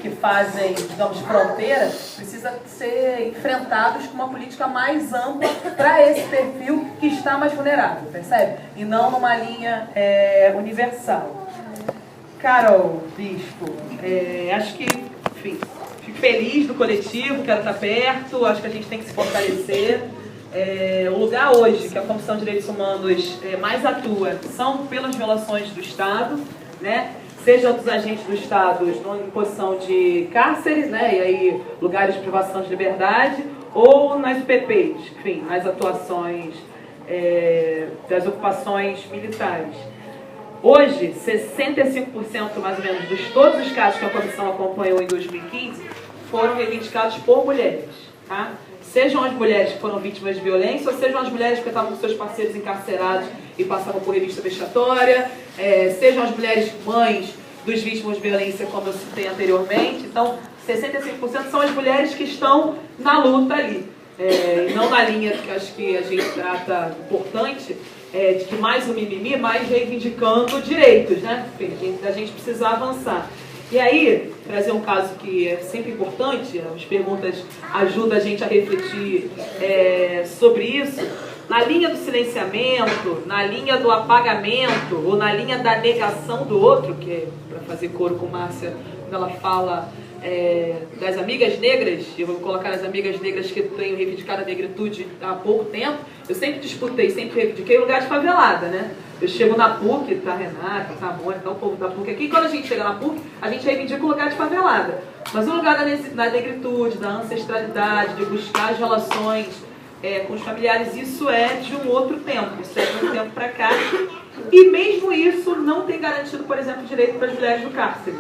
que fazem, digamos, fronteira, precisam ser enfrentados com uma política mais ampla para esse perfil que está mais vulnerável, percebe? E não numa linha universal. Carol Bispo, acho que, enfim... Fico feliz do coletivo, quero estar perto, acho que a gente tem que se fortalecer. O lugar hoje que a Comissão de Direitos Humanos mais atua são pelas violações do Estado, né? Seja dos agentes do Estado na imposição de cárceres, né? E aí lugares de privação de liberdade, ou nas UPPs, enfim, nas atuações das ocupações militares. Hoje, 65% mais ou menos de todos os casos que a comissão acompanhou em 2015 foram reivindicados por mulheres, tá? Sejam as mulheres que foram vítimas de violência, ou sejam as mulheres que estavam com seus parceiros encarcerados e passavam por revista vexatória, sejam as mulheres mães dos vítimas de violência, como eu citei anteriormente. Então, 65% são as mulheres que estão na luta ali. Não na linha que acho que a gente trata importante, de que mais o mimimi, mais reivindicando direitos, né? Enfim, a gente precisa avançar. E aí, trazer um caso que é sempre importante, as perguntas ajudam a gente a refletir sobre isso, na linha do silenciamento, na linha do apagamento, ou na linha da negação do outro, que é para fazer coro com Márcia, quando ela fala das amigas negras, eu vou colocar as amigas negras que tenho reivindicado a negritude há pouco tempo, eu sempre disputei, sempre reivindiquei o lugar de favelada, né? Eu chego na PUC, tá a Renata, tá a Mônica, tá o povo da PUC aqui, e quando a gente chega na PUC, a gente reivindica o lugar de favelada. Mas o lugar da negritude, da ancestralidade, de buscar as relações com os familiares, isso é de um outro tempo, isso é de um tempo para cá. E mesmo isso não tem garantido, por exemplo, o direito para as mulheres do cárcere.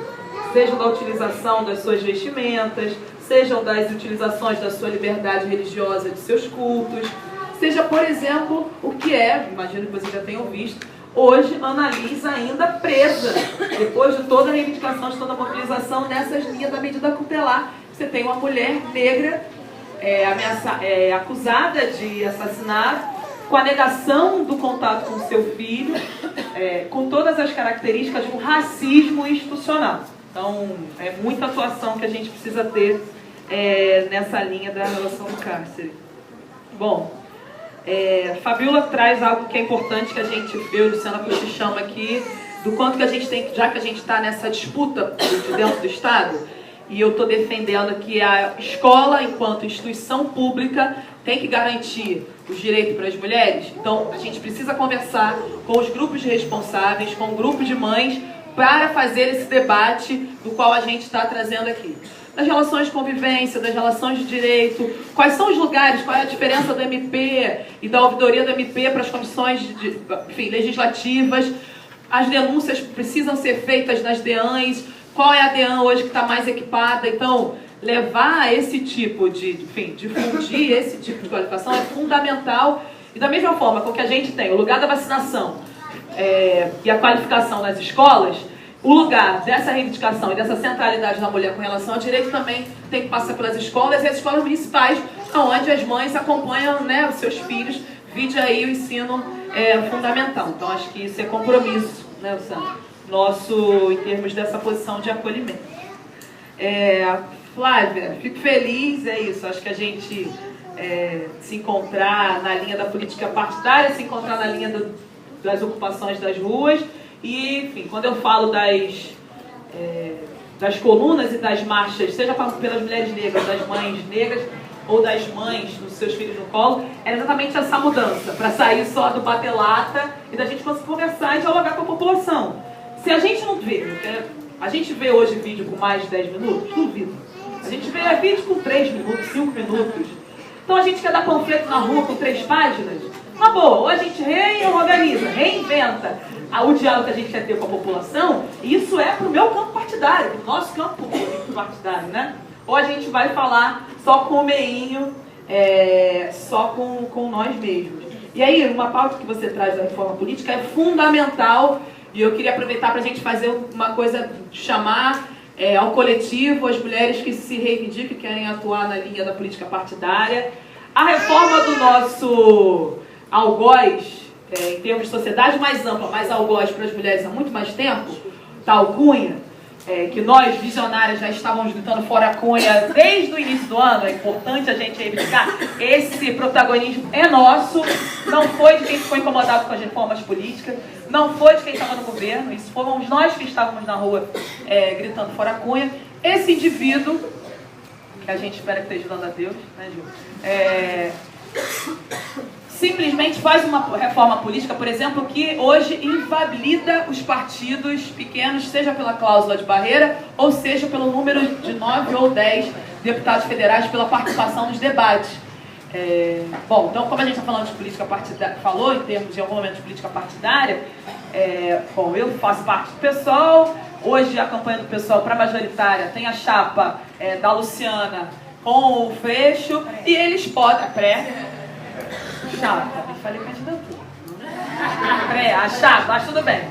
Sejam da utilização das suas vestimentas, sejam das utilizações da sua liberdade religiosa, de seus cultos, seja, por exemplo, o que imagino que vocês já tenham visto, hoje Ana Lisa ainda presa, depois de toda a reivindicação, de toda a mobilização nessas linhas da medida cautelar. Você tem uma mulher negra acusada de assassinato, com a negação do contato com seu filho, com todas as características de um racismo institucional. Então, é muita atuação que a gente precisa ter nessa linha da relação do cárcere. Bom, Fabiola traz algo que é importante que a gente vê, o Luciana cochichando aqui, do quanto que a gente tem, já que a gente está nessa disputa de dentro do Estado, e eu estou defendendo que a escola, enquanto instituição pública, tem que garantir os direitos para as mulheres. Então, a gente precisa conversar com os grupos de responsáveis, com o grupo de mães, para fazer esse debate do qual a gente está trazendo aqui. Das relações de convivência, das relações de direito, quais são os lugares, qual é a diferença do MP e da ouvidoria do MP para as comissões legislativas, as denúncias precisam ser feitas nas DEANs, qual é a DEAN hoje que está mais equipada. Então, levar esse tipo difundir esse tipo de qualificação é fundamental. E da mesma forma com que a gente tem o lugar da vacinação e a qualificação nas escolas, o lugar dessa reivindicação e dessa centralidade da mulher com relação ao direito também tem que passar pelas escolas e as escolas municipais, onde as mães acompanham os seus filhos, vide aí o ensino fundamental. Então, acho que isso é compromisso, né, Luciana, nosso, em termos dessa posição de acolhimento. Flávia, fico feliz, isso, acho que a gente se encontrar na linha da política partidária, se encontrar na linha das ocupações das ruas, e, enfim, quando eu falo das colunas e das marchas, seja pelas mulheres negras, das mães negras, ou das mães dos seus filhos no colo, é exatamente essa mudança, para sair só do bater-lata e da gente conseguir conversar e dialogar com a população. Se a gente não vê, a gente vê hoje vídeo com mais de 10 minutos, duvido. A gente vê vídeo com 3 minutos, 5 minutos. Então a gente quer dar panfleto na rua com 3 páginas? Uma boa, ou a gente reorganiza, reinventa o diálogo que a gente quer ter com a população, e isso é para o meu campo partidário, para o nosso campo partidário, né? Ou a gente vai falar só com o meinho, só com nós mesmos. E aí, uma pauta que você traz da reforma política é fundamental, e eu queria aproveitar para a gente fazer uma coisa, chamar ao coletivo, as mulheres que se reivindicam, que querem atuar na linha da política partidária. A reforma do nosso algoz, em termos de sociedade mais ampla, mais algoz para as mulheres há muito mais tempo, tal Cunha, que nós, visionárias, já estávamos gritando fora a Cunha desde o início do ano. É importante a gente reivindicar. Esse protagonismo é nosso, não foi de quem ficou incomodado com as reformas políticas, não foi de quem estava no governo, isso fomos nós que estávamos na rua gritando fora a Cunha. Esse indivíduo, que a gente espera que esteja dando a Deus, né, Gil? Simplesmente faz uma reforma política, por exemplo, que hoje invalida os partidos pequenos, seja pela cláusula de barreira, ou seja pelo número de 9 ou 10 deputados federais pela participação nos debates. Bom, então, como a gente está falando de política partidária, falou em termos de algum momento de política partidária, bom, eu faço parte do PSOL, hoje a campanha do PSOL para majoritária tem a chapa da Luciana com o Freixo, e eles podem... Chapa, eu falei candidatura. A chapa, mas tudo bem.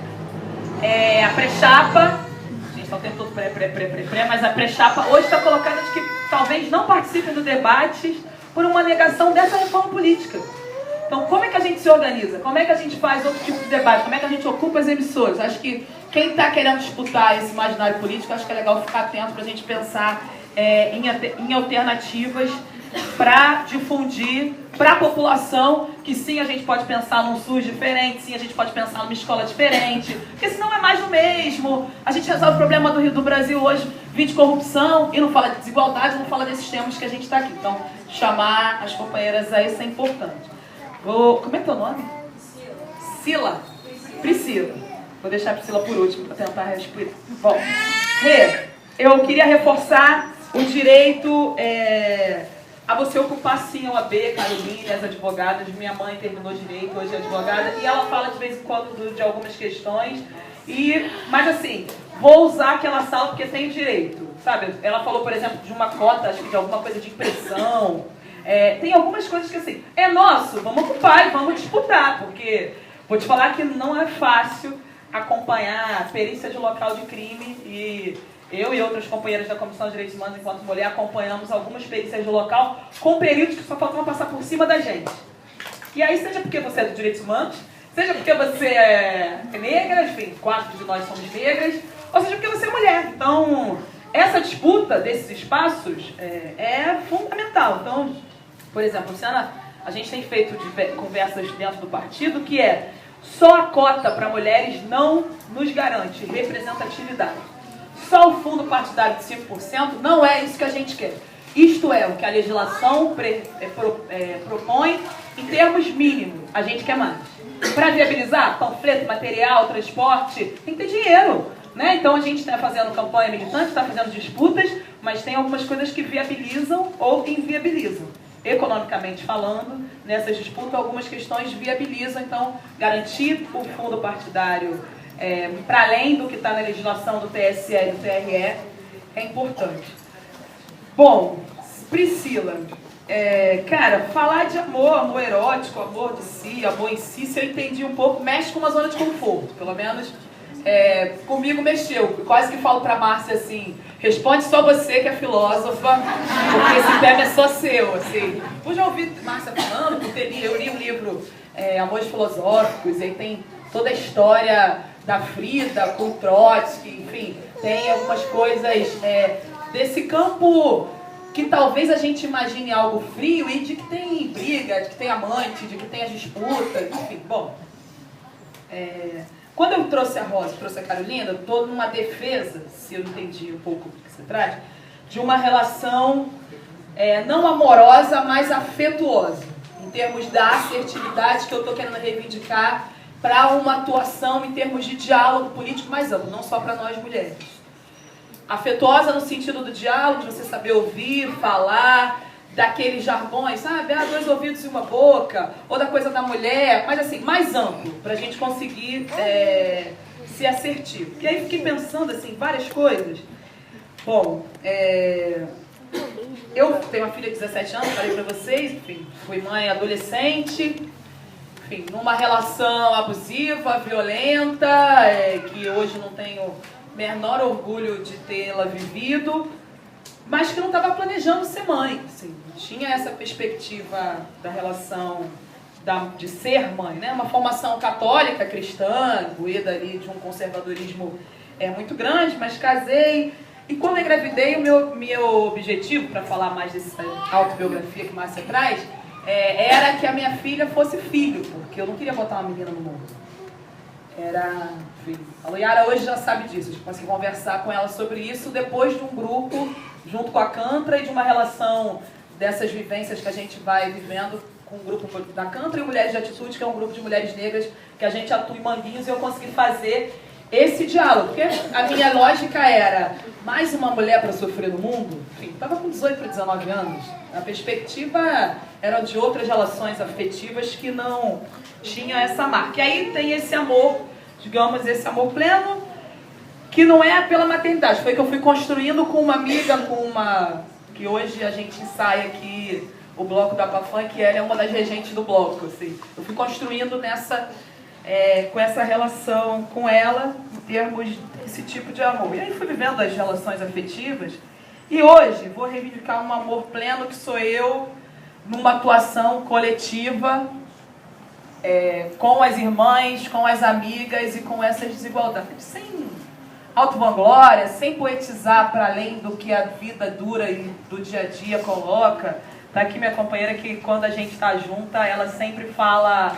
A pré-chapa, gente, está o tempo todo pré, mas a pré-chapa hoje está colocando de que talvez não participem do debate por uma negação dessa reforma política. Então, como é que a gente se organiza? Como é que a gente faz outro tipo de debate? Como é que a gente ocupa as emissoras? Acho que quem está querendo disputar esse imaginário político, acho que é legal ficar atento para a gente pensar em alternativas para difundir para a população que sim, a gente pode pensar num SUS diferente, sim, a gente pode pensar numa escola diferente, porque senão é mais do mesmo. A gente resolve o problema do Rio do Brasil hoje, de corrupção, e não fala de desigualdade, não fala desses temas que a gente está aqui. Então, chamar as companheiras a isso é importante. Como é teu nome? Priscila. Priscila. Vou deixar a Priscila por último para tentar responder. Bom, eu queria reforçar o direito a você ocupar sim a OAB, Carolina, as advogadas. Minha mãe terminou direito, hoje é advogada, e ela fala de vez em quando de algumas questões. Mas assim, vou usar aquela sala porque tem direito, sabe? Ela falou, por exemplo, de uma cota, acho que de alguma coisa de impressão. Tem algumas coisas que assim, é nosso, vamos ocupar e vamos disputar, porque vou te falar que não é fácil acompanhar a perícia de local de crime, e eu e outras companheiras da Comissão de Direitos Humanos, enquanto mulher, acompanhamos algumas perícias de local com períodos que só faltam passar por cima da gente. E aí, seja porque você é de Direitos Humanos, seja porque você é negra, enfim, 4 de nós somos negras, ou seja porque você é mulher. Então, essa disputa desses espaços é fundamental. Então, por exemplo, Luciana, a gente tem feito conversas dentro do partido que só a cota para mulheres não nos garante representatividade. Só o fundo partidário de 5% não é isso que a gente quer. Isto é o que a legislação propõe em termos mínimos. A gente quer mais. Para viabilizar panfleto, material, transporte, tem que ter dinheiro, né? Então a gente está fazendo campanha militante, está fazendo disputas, mas tem algumas coisas que viabilizam ou inviabilizam. Economicamente falando, nessas disputas, algumas questões viabilizam, então, garantir o fundo partidário para além do que está na legislação do TSE e do TRE é importante. Bom, Priscila, cara, falar de amor erótico, amor de si, amor em si, se eu entendi um pouco, mexe com uma zona de conforto, pelo menos comigo mexeu. Quase que falo para Márcia assim, responde só você que é filósofa, porque esse tema é só seu, assim. Eu já ouvi Márcia falando, porque eu li um livro, Amores Filosóficos, e aí tem toda a história da Frida com Trotsky, enfim, tem algumas coisas desse campo que talvez a gente imagine algo frio e de que tem briga, de que tem amante, de que tem as disputas, enfim, bom. Quando eu trouxe a Rosa, trouxe a Carolina, eu estou numa defesa, se eu entendi um pouco o que você traz, de uma relação não amorosa, mas afetuosa, em termos da assertividade que eu estou querendo reivindicar para uma atuação em termos de diálogo político mais amplo, não só para nós mulheres. Afetuosa no sentido do diálogo, de você saber ouvir, falar, daqueles jargões, sabe? 2 ouvidos e uma boca, ou da coisa da mulher, mas assim, mais amplo, para a gente conseguir ser assertivo. E aí fiquei pensando assim, várias coisas. Bom, eu tenho uma filha de 17 anos, falei para vocês, enfim, fui mãe adolescente, enfim, numa relação abusiva, violenta, que hoje não tenho menor orgulho de tê-la vivido, mas que não estava planejando ser mãe. Assim, tinha essa perspectiva da relação de ser mãe, né? Uma formação católica, cristã, imbuída ali de um conservadorismo muito grande, mas casei. E quando eu engravidei, o meu objetivo, para falar mais dessa autobiografia que Márcia traz, era que a minha filha fosse filho, porque eu não queria botar uma menina no mundo. Era filho. A Loiara hoje já sabe disso, a gente consegui conversar com ela sobre isso depois de um grupo, junto com a Cantra, e de uma relação dessas vivências que a gente vai vivendo com o grupo da Cantra e Mulheres de Atitude, que é um grupo de mulheres negras que a gente atua em Manguinhos, e eu consegui fazer esse diálogo, porque a minha lógica era mais uma mulher para sofrer no mundo. Enfim, estava com 18 para 19 anos, a perspectiva era de outras relações afetivas que não tinha essa marca. E aí tem esse amor, digamos, esse amor pleno, que não é pela maternidade, foi que eu fui construindo com uma amiga, que hoje a gente ensaia aqui o bloco da Pafan, que ela é uma das regentes do bloco, assim. Eu fui construindo com essa relação com ela, em termos desse tipo de amor. E aí fui vivendo as relações afetivas, e hoje vou reivindicar um amor pleno que sou eu, numa atuação coletiva, com as irmãs, com as amigas e com essas desigualdades. Sem auto-vanglória, sem poetizar para além do que a vida dura e do dia a dia coloca, Tá aqui minha companheira que quando a gente tá junta, ela sempre fala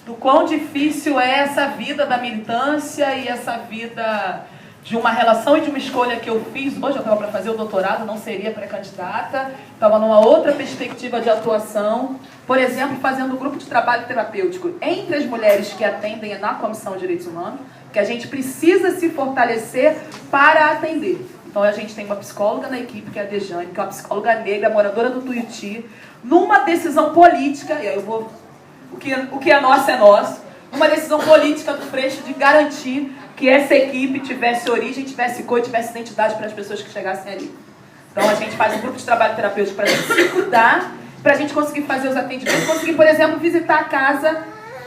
do quão difícil é essa vida da militância e essa vida de uma relação e de uma escolha que eu fiz. Hoje eu estava para fazer o doutorado, não seria pré-candidata, estava numa outra perspectiva de atuação, por exemplo, fazendo um grupo de trabalho terapêutico entre as mulheres que atendem na Comissão de Direitos Humanos, que a gente precisa se fortalecer para atender. Então a gente tem uma psicóloga na equipe, que é a Dejane, que é uma psicóloga negra, moradora do Tuiuti, numa decisão política, e aí eu vou... O que é nosso é nosso, numa decisão política do Freixo de garantir que essa equipe tivesse origem, tivesse cor, tivesse identidade para as pessoas que chegassem ali. Então a gente faz um grupo de trabalho terapêutico para a gente se cuidar, para a gente conseguir fazer os atendimentos, conseguir, por exemplo, visitar a casa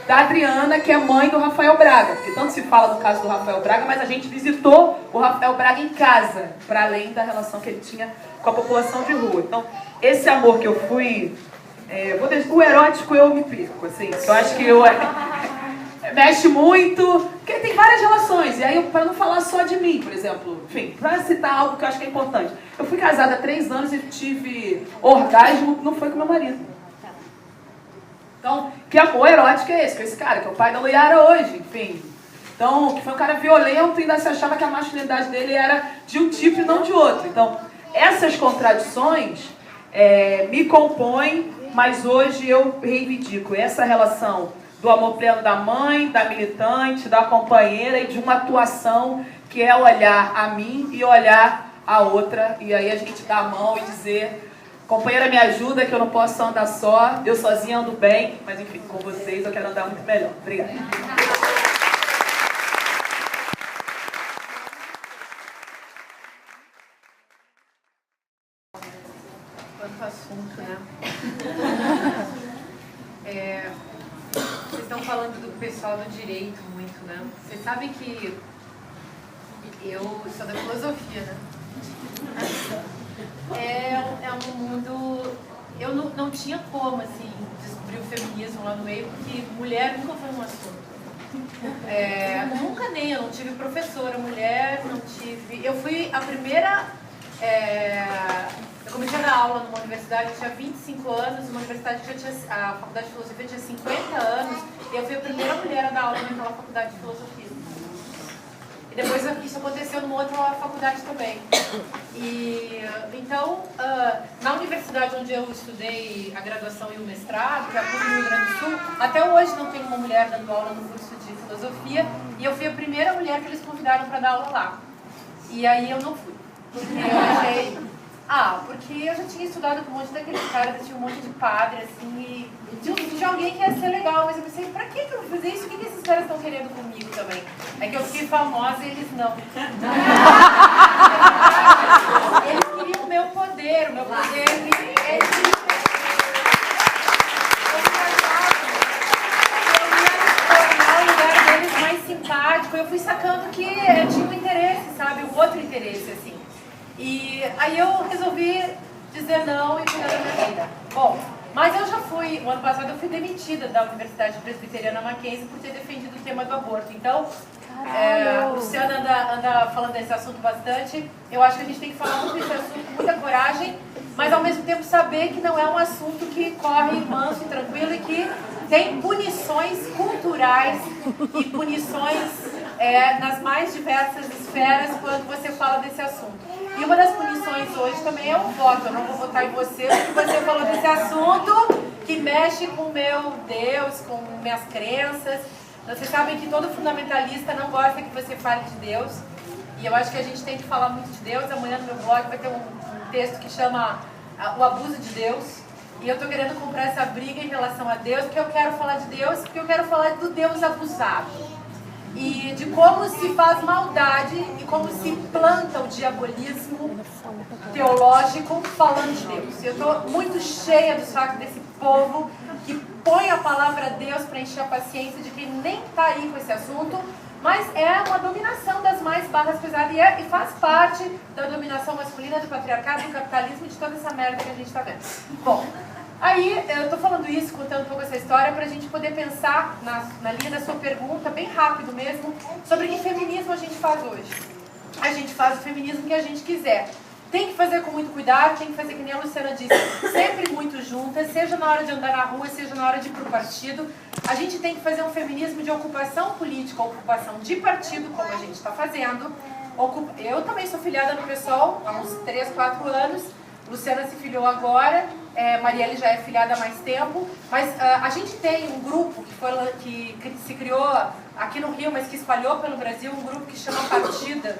da Adriana, que é mãe do Rafael Braga, porque tanto se fala do caso do Rafael Braga, mas a gente visitou o Rafael Braga em casa, para além da relação que ele tinha com a população de rua. Então, esse amor que eu fui... o erótico eu me perco, assim, eu acho que mexe muito, porque tem várias relações, e aí, para não falar só de mim, por exemplo, enfim, para citar algo que eu acho que é importante, eu fui casada há 3 anos e tive orgasmo, não foi com meu marido. Então, que amor erótico é esse? Com esse cara, que é o pai da Luiara hoje, enfim. Então, que foi um cara violento e ainda se achava que a masculinidade dele era de um tipo e não de outro. Então, essas contradições me compõem, mas hoje eu reivindico essa relação do amor pleno da mãe, da militante, da companheira e de uma atuação que é olhar a mim e olhar a outra. E aí a gente dá a mão e dizer, companheira, me ajuda que eu não posso andar só, eu sozinha ando bem, mas enfim, com vocês eu quero andar muito melhor. Obrigada. Quanto assunto, né? Vocês estão falando do pessoal do direito muito, né? Vocês sabem que eu sou da filosofia, né? É um mundo... Eu não tinha como, assim, descobrir o feminismo lá no meio, porque mulher nunca foi um assunto. Nunca nem, eu não tive professora mulher, não tive... Eu fui a primeira... Eu comecei a dar aula numa universidade que tinha 25 anos, uma universidade que já tinha, a faculdade de filosofia tinha 50 anos, e eu fui a primeira mulher a dar aula naquela faculdade de filosofia. E depois isso aconteceu numa outra faculdade também. E então, na universidade onde eu estudei a graduação e o mestrado, que é a PUC do Rio Grande do Sul, até hoje não tem uma mulher dando aula no curso de filosofia, e eu fui a primeira mulher que eles convidaram para dar aula lá. E aí eu não fui, porque eu achei... porque eu já tinha estudado com um monte daqueles caras, tinha um monte de padre, assim, e de alguém que ia ser legal, mas eu pensei, pra que eu vou fazer isso? O que esses caras estão querendo comigo também? É que eu fiquei famosa e eles não. Eles queriam o meu poder mais simpático. Eu fui sacando que eu tinha um interesse, sabe? Um outro interesse, assim. E aí eu resolvi dizer não e cuidar da minha vida. Bom, mas eu já fui, o ano passado eu fui demitida da Universidade Presbiteriana Mackenzie por ter defendido o tema do aborto. Então, a Luciana anda falando desse assunto bastante. Eu acho que a gente tem que falar muito desse assunto com muita coragem, mas ao mesmo tempo saber que não é um assunto que corre manso e tranquilo e que tem punições culturais e punições nas mais diversas esferas quando você fala desse assunto. E uma das punições hoje também é o voto. Eu não vou votar em você porque você falou desse assunto que mexe com o meu Deus, com minhas crenças. Vocês sabem que todo fundamentalista não gosta que você fale de Deus. E eu acho que a gente tem que falar muito de Deus. Amanhã no meu blog vai ter um texto que chama O Abuso de Deus. E eu estou querendo comprar essa briga em relação a Deus, porque eu quero falar de Deus, porque eu quero falar do Deus abusado. E de como se faz maldade e como se planta o diabolismo teológico falando de Deus. Eu estou muito cheia do saco desse povo que põe a palavra Deus para encher a paciência de quem nem está aí com esse assunto, mas é uma dominação das mais barras pesadas e faz parte da dominação masculina, do patriarcado, do capitalismo e de toda essa merda que a gente está vendo. Bom, aí eu estou falando isso, contando um pouco essa história para a gente poder pensar na linha da sua pergunta, bem rápido mesmo, sobre que feminismo a gente faz hoje. A gente faz o feminismo que a gente quiser. tem que fazer com muito cuidado, tem que fazer que nem a Luciana disse, sempre muito juntas, seja na hora de andar na rua, seja na hora de ir pro partido. A gente tem que fazer um feminismo de ocupação política, ocupação de partido, como a gente está fazendo. Eu também sou filiada no PSOL há uns 3, 4 anos. Luciana se filiou agora, Marielle já é filiada há mais tempo, mas a gente tem um grupo que se criou aqui no Rio, mas que espalhou pelo Brasil, um grupo que chama Partida.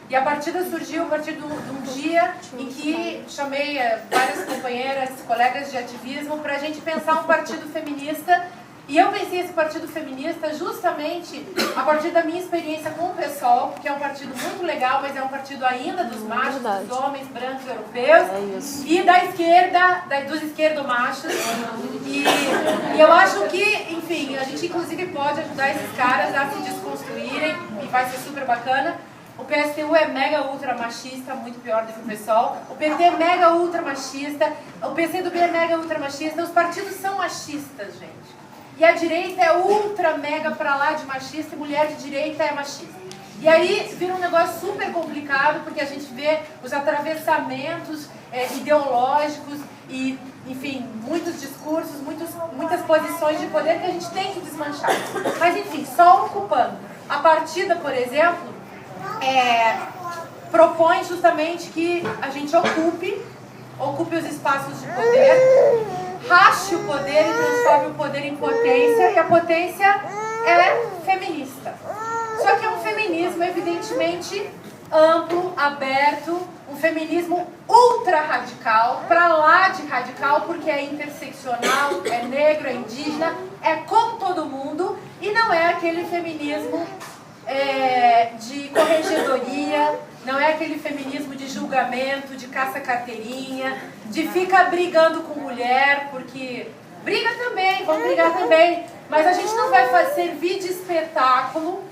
E a Partida surgiu a partir de um dia em que chamei várias companheiras, colegas de ativismo para a gente pensar um partido feminista. E eu pensei esse partido feminista justamente a partir da minha experiência com o PSOL, que é um partido muito legal, mas é um partido ainda dos machos, dos homens brancos europeus, e da esquerda, dos esquerdomachos. E eu acho que, enfim, a gente inclusive pode ajudar esses caras a se desconstruírem, e vai ser super bacana. O PSTU é mega ultra machista, muito pior do que o PSOL. O PT é mega ultra machista, o PCdoB é mega ultra machista. Os partidos são machistas, gente. E a direita é ultra mega pra lá de machista e mulher de direita é machista. E aí vira um negócio super complicado porque a gente vê os atravessamentos ideológicos e, enfim, muitos discursos, muitas posições de poder que a gente tem que desmanchar. Mas, enfim, só ocupando. A Partida, por exemplo, propõe justamente que a gente ocupe os espaços de poder, rache o poder e transforme o poder em potência, e a potência é feminista. Só que é um feminismo evidentemente amplo, aberto, um feminismo ultra radical, pra lá de radical, porque é interseccional, é negro, é indígena, é com todo mundo, e não é aquele feminismo de corregedoria, não é aquele feminismo de julgamento, de caça-carteirinha, de ficar brigando com mulher, porque briga também, vamos brigar também, mas a gente não vai servir de espetáculo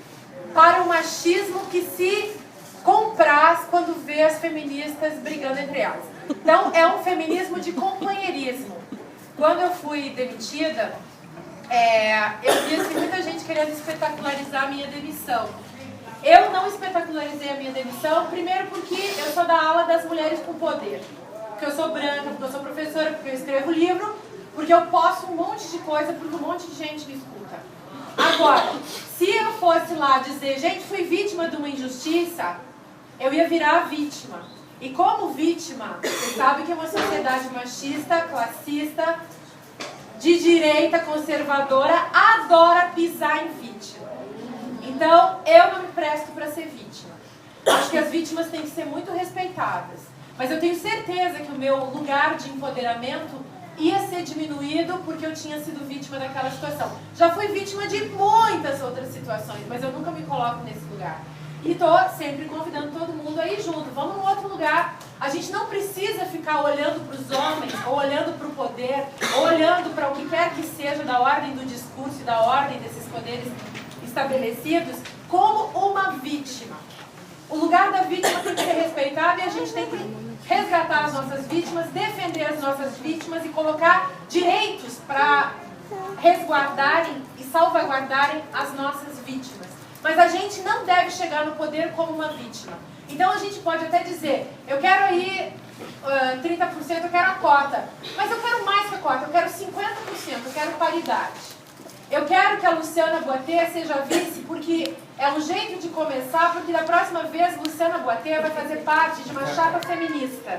para o machismo que se compraz quando vê as feministas brigando entre elas. Então é um feminismo de companheirismo. Quando eu fui demitida, eu vi assim, muita gente querendo espetacularizar a minha demissão. Eu não espetacularizei a minha demissão, primeiro porque eu sou da ala das mulheres com poder. Porque eu sou branca, porque eu sou professora, porque eu escrevo livro, porque eu posso um monte de coisa, porque um monte de gente me escuta. Agora, se eu fosse lá dizer, gente, fui vítima de uma injustiça, eu ia virar vítima. E como vítima, você sabe que é uma sociedade machista, classista, de direita, conservadora, adora pisar em vítima. Então, eu não me presto para ser vítima. Acho que as vítimas têm que ser muito respeitadas. Mas eu tenho certeza que o meu lugar de empoderamento ia ser diminuído porque eu tinha sido vítima daquela situação. Já fui vítima de muitas outras situações, mas eu nunca me coloco nesse lugar. E estou sempre convidando todo mundo a ir junto. Vamos num outro lugar. A gente não precisa ficar olhando para os homens, ou olhando para o poder, ou olhando para o que quer que seja da ordem do discurso e da ordem desses poderes estabelecidos como uma vítima. O lugar da vítima tem que ser respeitado e a gente tem que resgatar as nossas vítimas, defender as nossas vítimas e colocar direitos para resguardarem e salvaguardarem as nossas vítimas. Mas a gente não deve chegar no poder como uma vítima. Então a gente pode até dizer, eu quero aí 30%, eu quero a cota, mas eu quero mais que a cota, eu quero 50%, eu quero paridade. Eu quero que a Luciana Boatê seja vice porque é um jeito de começar, porque da próxima vez Luciana Boatê vai fazer parte de uma chapa feminista,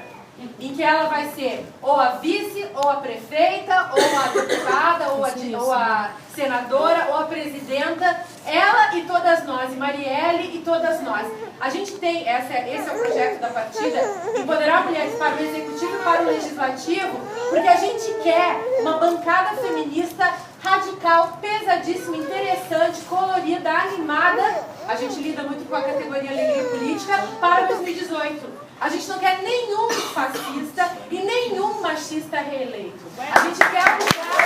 em que ela vai ser ou a vice, ou a prefeita, ou a deputada, ou a senadora, ou a presidenta, ela e todas nós, e Marielle e todas nós. A gente tem, esse é o projeto da Partida, empoderar mulheres para o executivo e para o legislativo, porque a gente quer uma bancada feminista radical, pesadíssima, interessante, colorida, animada. A gente lida muito com a categoria alegria política para 2018. A gente não quer nenhum fascista e nenhum machista reeleito. A gente quer um lugar...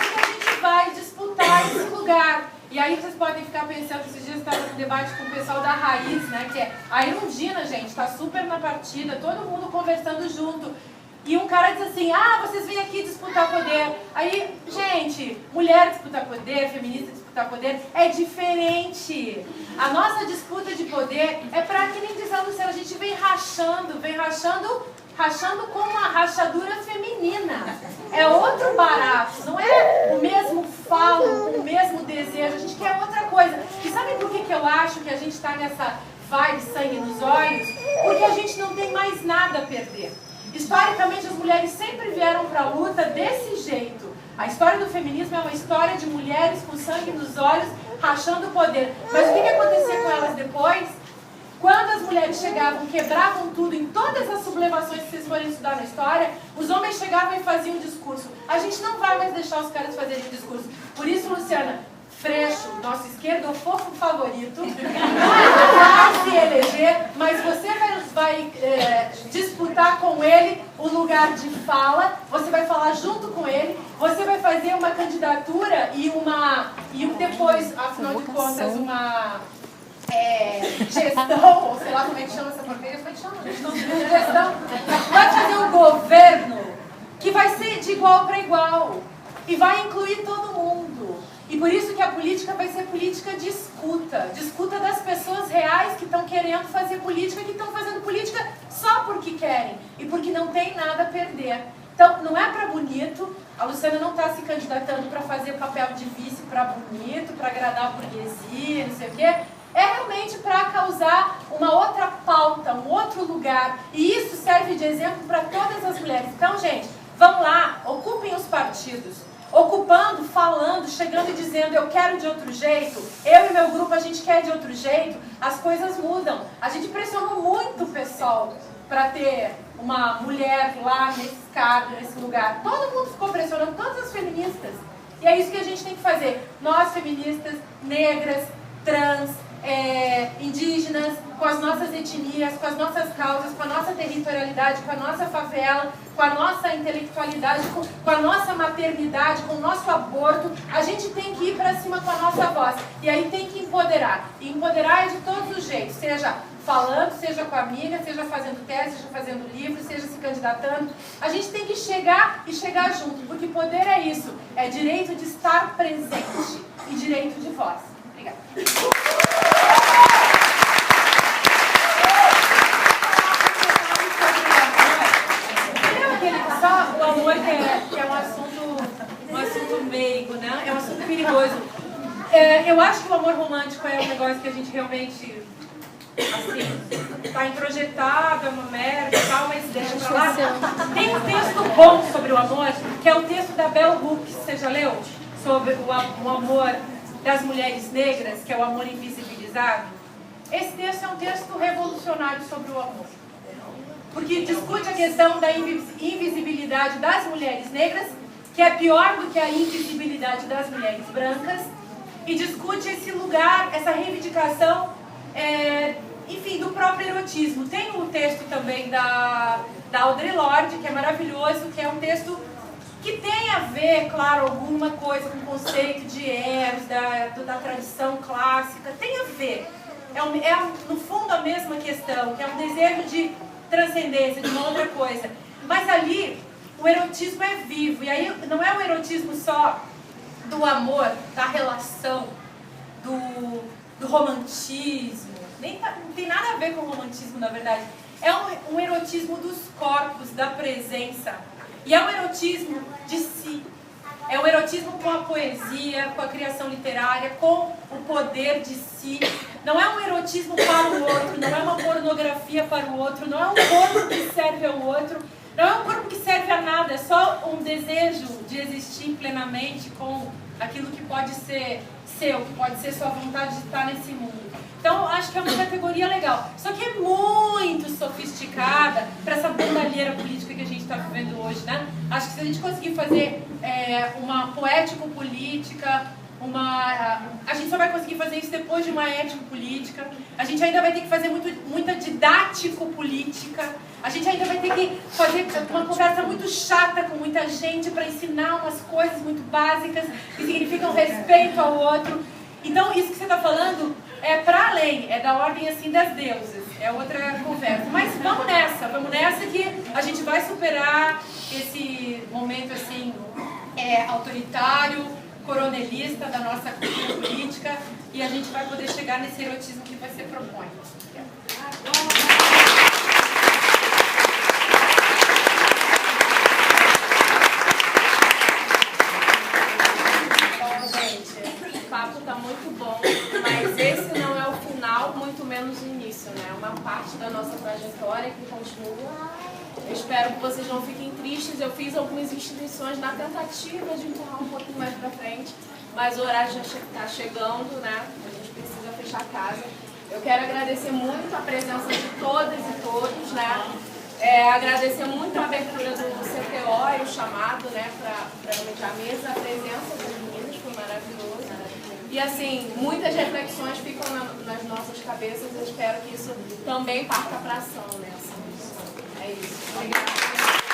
A gente vai disputar esse lugar. E aí vocês podem ficar pensando, esses dias eu estava no debate com o pessoal da Raiz, né? Que é a Irundina, gente, está super na partida, todo mundo conversando junto. E um cara diz assim, ah, vocês vêm aqui disputar poder. Aí, gente, mulher disputar poder, feminista disputar poder, é diferente. A nossa disputa de poder é para que nem diz a Luciana, a gente vem rachando com uma rachadura feminina. É outro barato, não é o mesmo falo, o mesmo desejo, a gente quer outra coisa. E sabe por que eu acho que a gente está nessa vibe sangue nos olhos? Porque a gente não tem mais nada a perder. Historicamente, as mulheres sempre vieram para a luta desse jeito. A história do feminismo é uma história de mulheres com sangue nos olhos, rachando o poder. Mas o que acontecia com elas depois? Quando as mulheres chegavam, quebravam tudo, em todas as sublevações que vocês forem estudar na história, os homens chegavam e faziam um discurso. A gente não vai mais deixar os caras fazerem um discurso. Por isso, Luciana, Freixo, nosso esquerdofofo favorito, vai se eleger, mas você vai disputar com ele o lugar de fala, você vai falar junto com ele, você vai fazer uma candidatura e depois, afinal de contas, uma gestão, ou sei lá como é que chama essa porcaria, como é que chama? Gestão. Vai fazer um governo que vai ser de igual para igual e vai incluir todo mundo. E por isso que a política vai ser política de escuta. De escuta das pessoas reais que estão querendo fazer política, que estão fazendo política só porque querem e porque não tem nada a perder. Então, não é para bonito, a Luciana não está se candidatando para fazer o papel de vice para bonito, para agradar a burguesia, não sei o quê. É realmente para causar uma outra pauta, um outro lugar. E isso serve de exemplo para todas as mulheres. Então, gente, vão lá, ocupem os partidos. Ocupando, falando, chegando e dizendo eu quero de outro jeito, eu e meu grupo a gente quer de outro jeito, as coisas mudam. A gente pressionou muito o pessoal para ter uma mulher lá nesse cargo, nesse lugar. Todo mundo ficou pressionando, todas as feministas. E é isso que a gente tem que fazer. Nós, feministas, negras, trans, indígenas, com as nossas etnias, com as nossas causas, com a nossa territorialidade, com a nossa favela, com a nossa intelectualidade, com a nossa maternidade, com o nosso aborto, a gente tem que ir para cima com a nossa voz. E aí tem que empoderar. E empoderar é de todos os jeitos, seja falando, seja com a amiga, seja fazendo tese, seja fazendo livro, seja se candidatando. A gente tem que chegar e chegar junto, porque poder é isso, é direito de estar presente e direito de voz. Obrigada. Só o amor que é um assunto meigo, né? É um assunto perigoso. Eu acho que o amor romântico é um negócio que a gente realmente, assim, tá introjetado, é uma merda e tal, mas deixa pra lá. Tem um texto bom sobre o amor, que é o texto da Bell Hooks, você já leu? Sobre o amor das mulheres negras, que é o amor invisibilizado. Esse texto é um texto revolucionário sobre o amor. Porque discute a questão da invisibilidade das mulheres negras, que é pior do que a invisibilidade das mulheres brancas, e discute esse lugar, essa reivindicação, enfim, do próprio erotismo. Tem um texto também da Audre Lorde, que é maravilhoso, que é um texto que tem a ver, claro, alguma coisa com o conceito de Eros, da tradição clássica, tem a ver. É, no fundo, a mesma questão, que é um desejo de transcendência, de uma outra coisa. Mas ali, o erotismo é vivo. E aí, não é o erotismo só do amor, da relação, do romantismo. Não tem nada a ver com o romantismo, na verdade. É um erotismo dos corpos, da presença. E é um erotismo de si. É um erotismo com a poesia, com a criação literária, com o poder de si. Não é um erotismo para o outro, não é uma pornografia para o outro, não é um corpo que serve ao outro, não é um corpo que serve a nada, é só um desejo de existir plenamente com aquilo que pode ser seu, que pode ser sua vontade de estar nesse mundo. Então, acho que é uma categoria legal. Só que é muito sofisticada para essa bandalheira política que a gente está vivendo hoje, né? Acho que se a gente conseguir fazer uma poético-política, a gente só vai conseguir fazer isso depois de uma ético-política. A gente ainda vai ter que fazer muita didático-política. A gente ainda vai ter que fazer uma conversa muito chata com muita gente para ensinar umas coisas muito básicas que significam respeito ao outro. Então, isso que você está falando é para além, é da ordem assim das deusas. é outra conversa. Mas vamos nessa que a gente vai superar esse momento assim autoritário, coronelista da nossa cultura política e a gente vai poder chegar nesse erotismo que você propõe. O papo tá muito bom, mas esse não é o final, muito menos o início, né? É uma parte da nossa trajetória que continua. Eu espero que vocês não fiquem tristes. Eu fiz algumas instituições na tentativa de empurrar um pouquinho mais pra frente, mas o horário já está chegando, né? A gente precisa fechar a casa. Eu quero agradecer muito a presença de todas e todos, né? Agradecer muito a abertura do CTO e o chamado, né, para a mesa, a presença das meninas, foi maravilhoso. E assim, muitas reflexões ficam nas nossas cabeças, eu espero que isso também parta para ação, né? É isso. Obrigada.